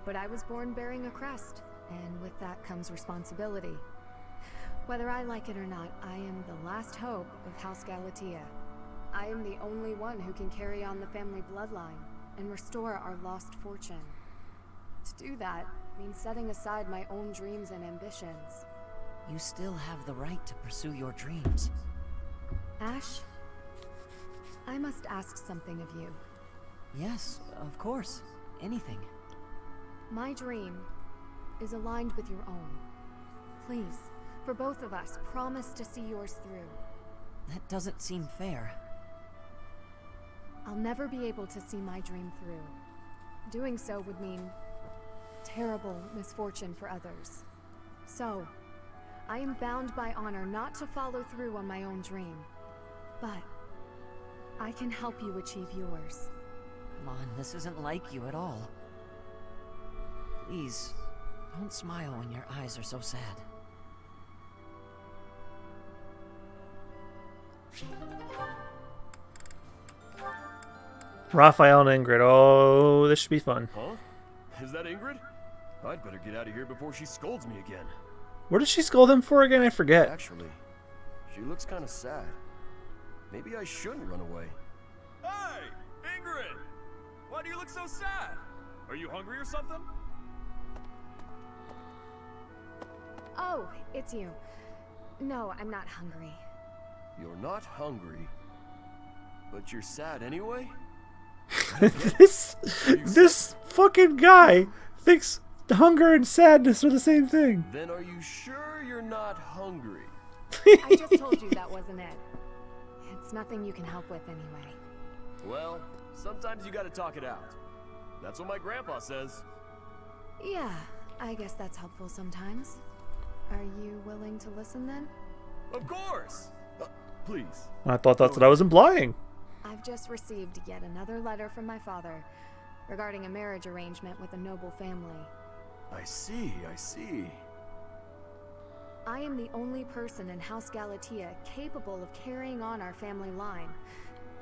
But I was born bearing a crest, and with that comes responsibility. Whether I like it or not, I am the last hope of House Galatea. I am the only one who can carry on the family bloodline and restore our lost fortune. To do that means setting aside my own dreams and ambitions. You still have the right to pursue your dreams. Ash, I must ask something of you. Yes, of course. Anything. My dream is aligned with your own. Please, for both of us, promise to see yours through. That doesn't seem fair. I'll never be able to see my dream through. Doing so would mean terrible misfortune for others. So, I am bound by honor not to follow through on my own dream. But I can help you achieve yours. Come on, this isn't like you at all. Please, don't smile when your eyes are so sad. Raphael and Ingrid. Oh, this should be fun. Huh? Is that Ingrid? I'd better get out of here before she scolds me again. What did she scold him for again? I forget. Actually, she looks kind of sad. Maybe I shouldn't run away. Hey! Ingrid! Why do you look so sad? Are you hungry or something? Oh, it's you. No, I'm not hungry. You're not hungry, but you're sad anyway? This fucking guy Thinks hunger and sadness are the same thing. Then are you sure you're not hungry? I just told you that wasn't it. It's nothing you can help with anyway. Well, sometimes you gotta talk it out. That's what my grandpa says. Yeah, I guess that's helpful sometimes. Are you willing to listen then? Of course! Please. I thought that's what I was implying. I've just received yet another letter from my father regarding a marriage arrangement with a noble family. I see, I see. I am the only person in House Galatea capable of carrying on our family line,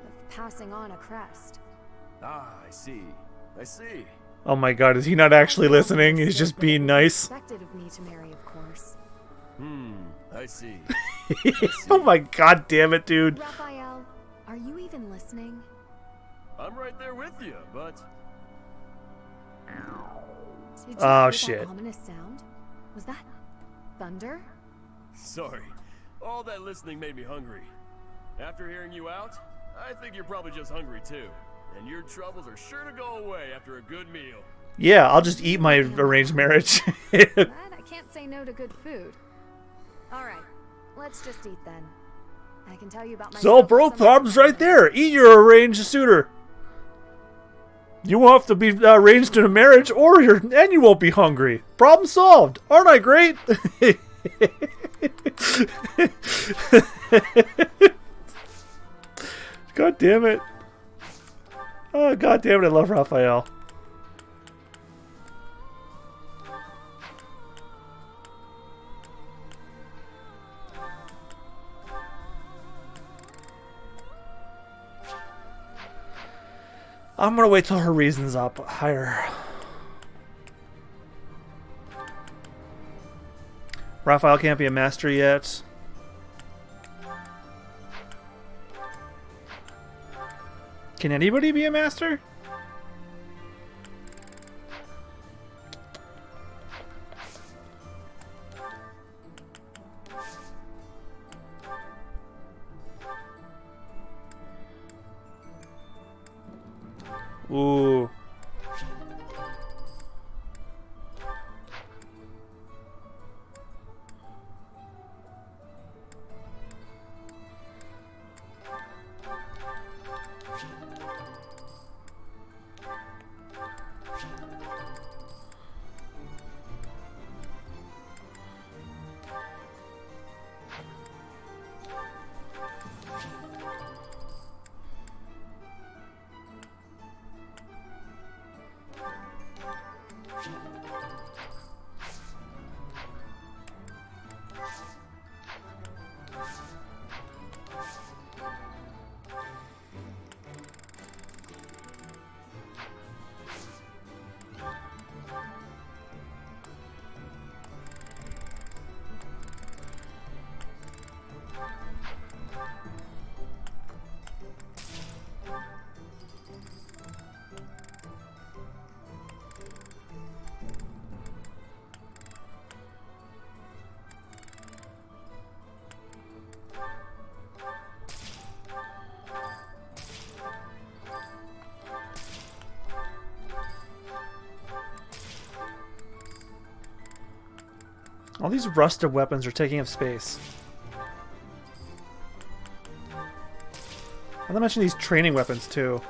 of passing on a crest. Ah, I see. I see. Oh my god, is he not actually listening? He's just being nice. Expected of me to marry, of course. I see. Oh my god damn it, dude. Raphael, are you even listening? I'm right there with you, but... Did you Oh, hear shit. that ominous sound? Was that thunder? Sorry. All that listening made me hungry. After hearing you out, I think you're probably just hungry too. And your troubles are sure to go away after a good meal. Yeah, I'll just eat my arranged marriage. But I can't say no to good food. Alright, let's just eat then. I can tell you about my So, bro, problem's right there. Eat your arranged suitor. You won't have to be arranged in a marriage, and you won't be hungry. Problem solved. Aren't I great? God damn it. Oh, god damn it, I love Raphael. I'm gonna wait till her reason's up higher. Raphael can't be a master yet. Can anybody be a master? Ooh. All these rusted weapons are taking up space. Not to mention these training weapons too.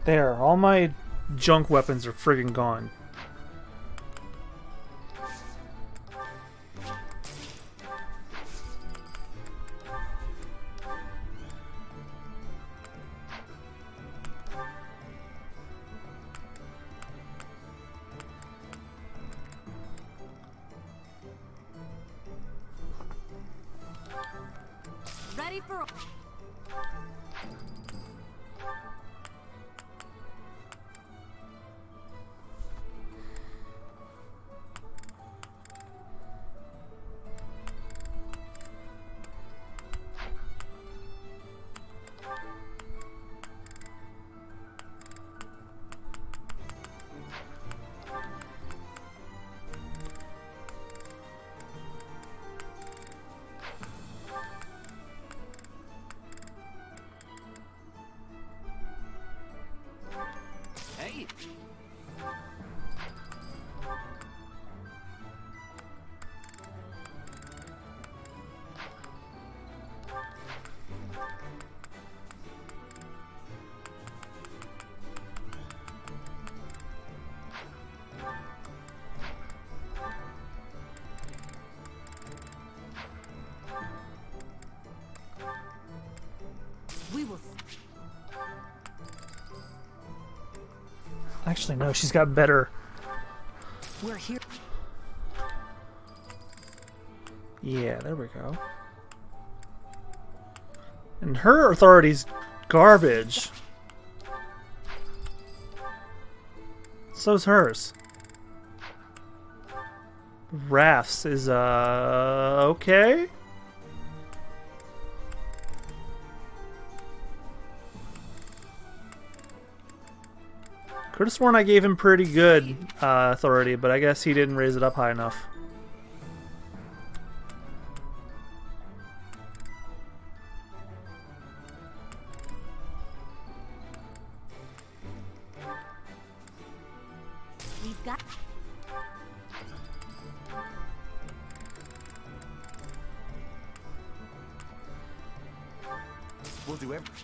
There, all my junk weapons are friggin' gone. Ready for... Hey! We will... Actually, no, she's got better. We're here. Yeah, there we go. And her authority's garbage. So's hers. Rafts is, okay? Could have sworn I gave him pretty good authority, but I guess he didn't raise it up high enough. We've got... We'll do everything.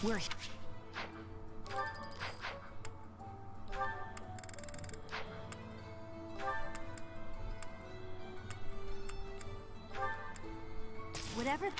We're... Whatever...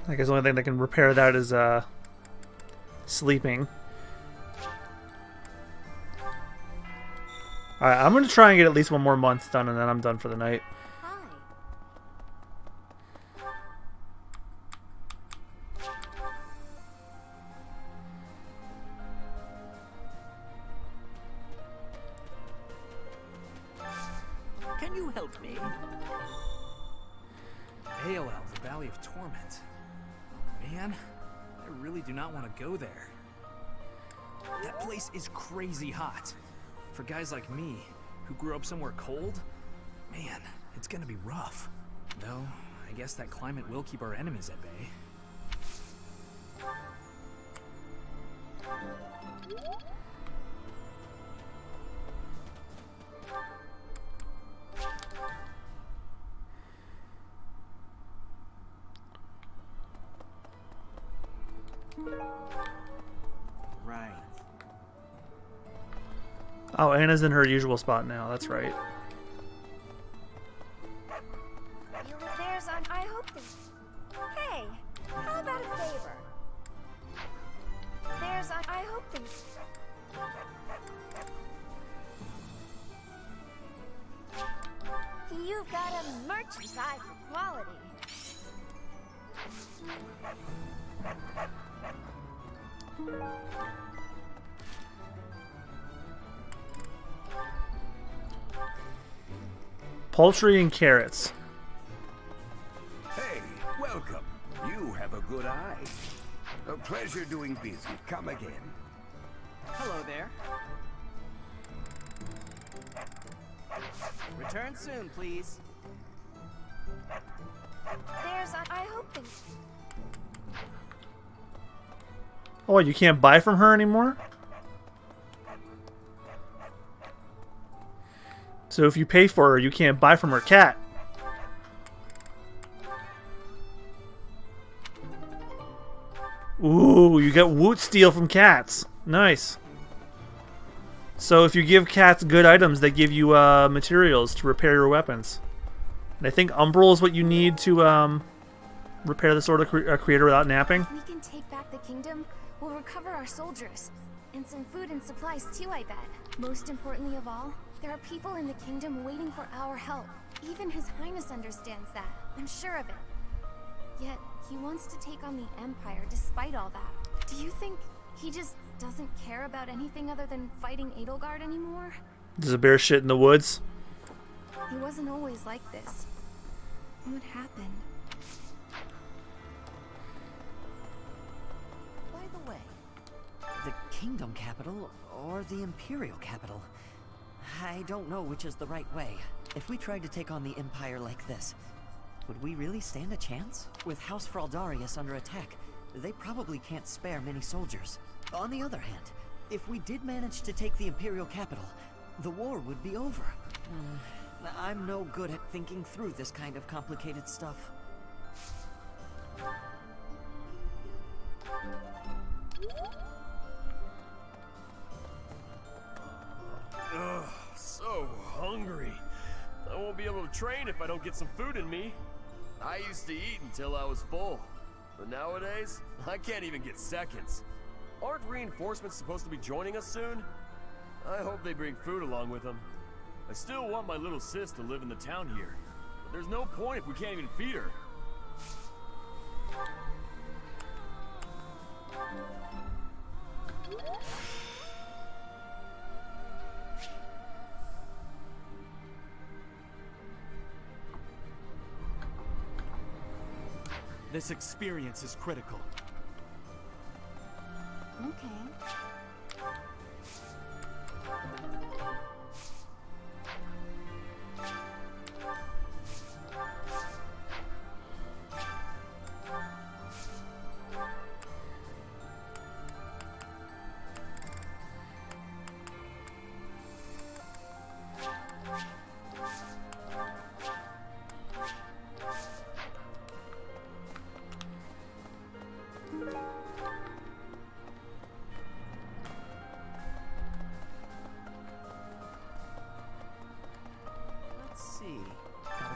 I guess the only thing that can repair that is sleeping. Alright, I'm going to try and get at least one more month done, and then I'm done for the night. Can you help me? AOL, the Valley of Torment. Man, I really do not want to go there. That place is crazy hot. For guys like me, who grew up somewhere cold, man, it's gonna be rough. Though, I guess that climate will keep our enemies at bay. Right. Oh, Anna's in her usual spot now. That's right. There's an... I hope there's... Hey, how about a favor? There's an... I hope there's... merchant's eye for quality. Poultry and carrots. Hey, welcome. You have a good eye. A pleasure doing business. Come again. Hello there. Return soon, please. I hope that... Oh, you can't buy from her anymore? So if you pay for her, you can't buy from her cat. Ooh, you get woot steel from cats. Nice. So if you give cats good items, they give you materials to repair your weapons. And I think umbral is what you need to repair the sword of creator without napping. We can take back the kingdom. We'll recover our soldiers. And some food and supplies too, I bet. Most importantly of all, there are people in the kingdom waiting for our help. Even His Highness understands that. I'm sure of it. Yet, he wants to take on the Empire despite all that. Do you think he just doesn't care about anything other than fighting Edelgard anymore? There's a bear shit in the woods. He wasn't always like this. What happened? By the way, the kingdom capital or the imperial capital? I don't know which is the right way. If we tried to take on the Empire like this, would we really stand a chance? With House Fraldarius under attack, they probably can't spare many soldiers. On the other hand, if we did manage to take the imperial capital, the war would be over. I'm no good at thinking through this kind of complicated stuff. Ugh, so hungry. I won't be able to train if I don't get some food in me. I used to eat until I was full, but nowadays, I can't even get seconds. Aren't reinforcements supposed to be joining us soon? I hope they bring food along with them. I still want my little sis to live in the town here, but there's no point if we can't even feed her. This experience is critical. Okay.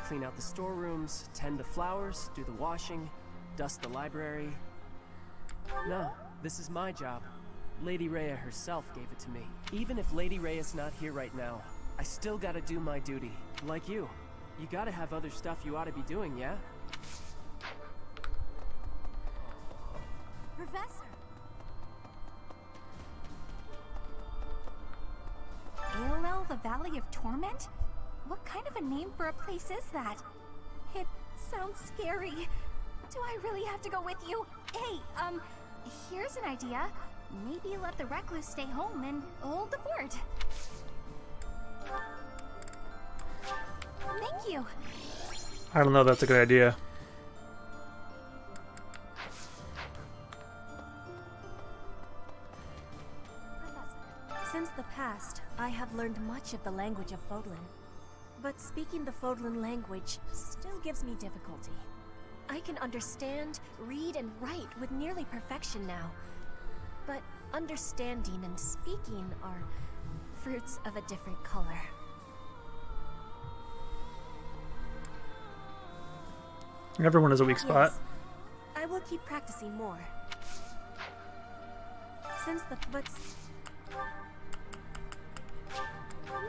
Clean out the storerooms, tend the flowers, do the washing, dust the library. No, this is my job. Lady Rhea herself gave it to me. Even if Lady Rhea's not here right now, I still gotta do my duty. Like you. You gotta have other stuff you ought to be doing, yeah? Professor! Aelel, the Valley of Torment? What kind of a name for a place is that? It sounds scary. Do I really have to go with you? Hey, here's an idea. Maybe let the Recluse stay home and hold the fort. Thank you. I don't know if that's a good idea. Since the past, I have learned much of the language of Fodlan. But speaking the Fodlan language still gives me difficulty. I can understand, read, and write with nearly perfection now. But understanding and speaking are fruits of a different color. Everyone has a weak spot. Yes, I will keep practicing more. Since the... but...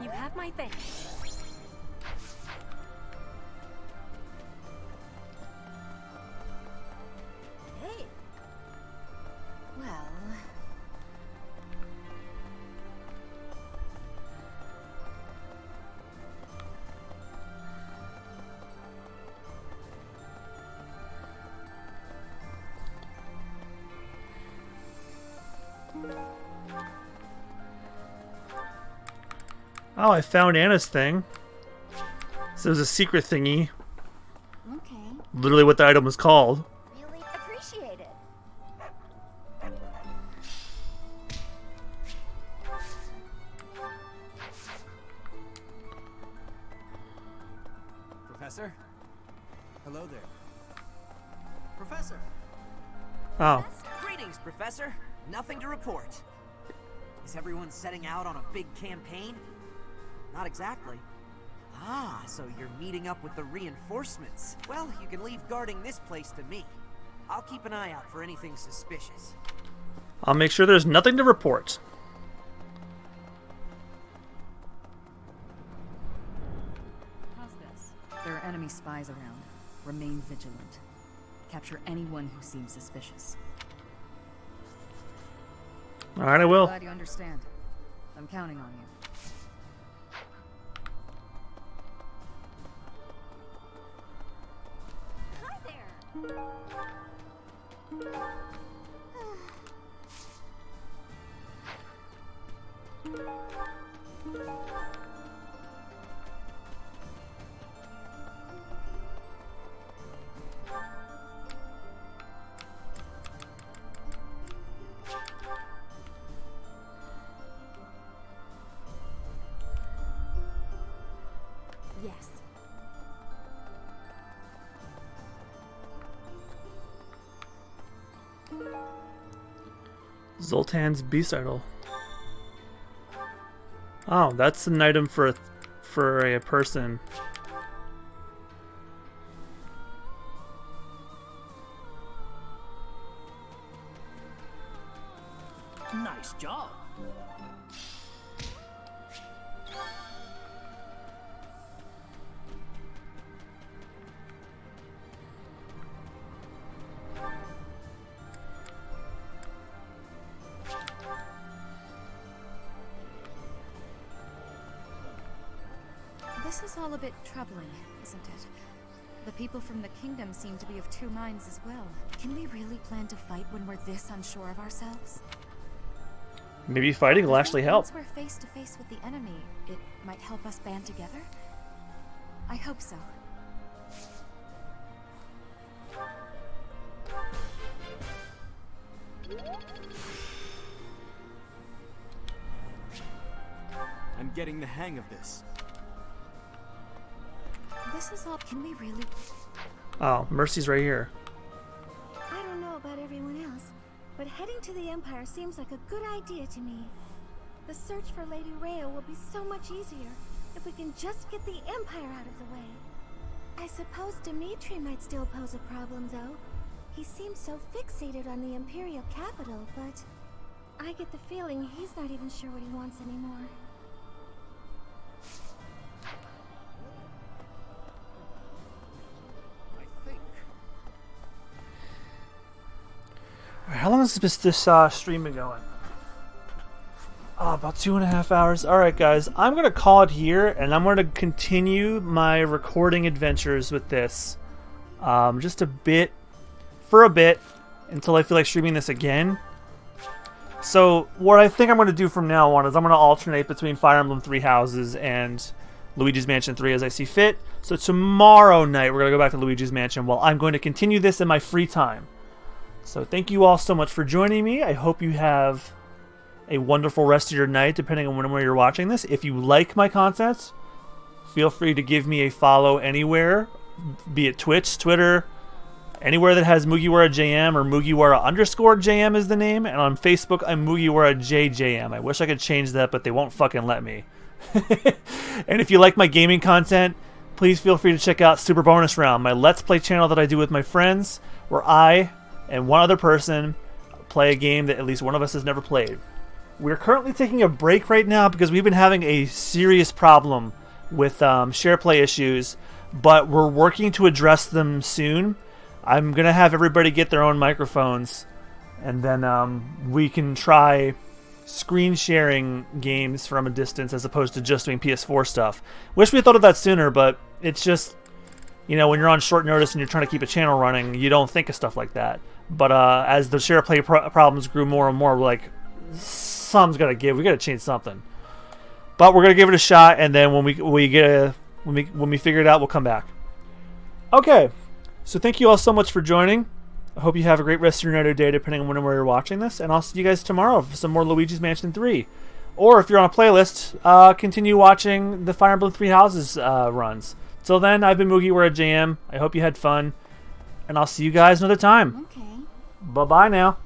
You have my thanks. Oh, I found Anna's thing. So it was a secret thingy. Okay. Literally what the item was called. Really appreciate it. Professor? Hello there. Professor! Oh. Greetings, Professor. Nothing to report. Is everyone setting out on a big campaign? Not exactly. Ah, so you're meeting up with the reinforcements. Well, you can leave guarding this place to me. I'll keep an eye out for anything suspicious. I'll make sure there's nothing to report. How's this? There are enemy spies around. Remain vigilant. Capture anyone who seems suspicious. Alright, I will. Glad you understand. I'm counting on you. Yes. Zoltan's Beast Idol. Oh, that's an item for a person. Nice job. This is all a bit troubling, isn't it? The people from the kingdom seem to be of two minds as well. Can we really plan to fight when we're this unsure of ourselves? Maybe fighting will actually help. Once we're face to face with the enemy, it might help us band together? I hope so. I'm getting the hang of this. This is all. Can we really? Oh, Mercy's right here. I don't know about everyone else, but heading to the Empire seems like a good idea to me. The search for Lady Rhea will be so much easier if we can just get the Empire out of the way. I suppose Dimitri might still pose a problem, though. He seems so fixated on the Imperial capital, but I get the feeling he's not even sure what he wants anymore. How long has this stream been going? Oh, about 2.5 hours. Alright guys, I'm going to call it here, and I'm going to continue my recording adventures with this. Just for a bit, until I feel like streaming this again. So, what I think I'm going to do from now on is I'm going to alternate between Fire Emblem 3 Houses and Luigi's Mansion 3 as I see fit. So tomorrow night, we're going to go back to Luigi's Mansion while I'm going to continue this in my free time. So thank you all so much for joining me. I hope you have a wonderful rest of your night, depending on when you're watching this. If you like my content, feel free to give me a follow anywhere, be it Twitch, Twitter, anywhere that has MugiwaraJM or Mugiwara_JM is the name. And on Facebook, I'm MugiwaraJJM. I wish I could change that, but they won't fucking let me. And if you like my gaming content, please feel free to check out Super Bonus Round, my Let's Play channel that I do with my friends, where I and one other person play a game that at least one of us has never played. We're currently taking a break right now because we've been having a serious problem with share play issues, but we're working to address them soon. I'm going to have everybody get their own microphones, and then we can try screen sharing games from a distance as opposed to just doing PS4 stuff. Wish we had thought of that sooner, but it's just, you know, when you're on short notice and you're trying to keep a channel running, you don't think of stuff like that. But as the share play problems grew more and more, we're like, something's gotta give. We gotta change something. But we're gonna give it a shot, and then when we figure it out, we'll come back. Okay, so thank you all so much for joining. I hope you have a great rest of your night or day, depending on when you're watching this, and I'll see you guys tomorrow for some more Luigi's Mansion 3. Or if you're on a playlist, continue watching the Fire Emblem Three Houses runs. Till then, I've been MugiwaraJM. I hope you had fun, and I'll see you guys another time. Okay. Bye-bye now.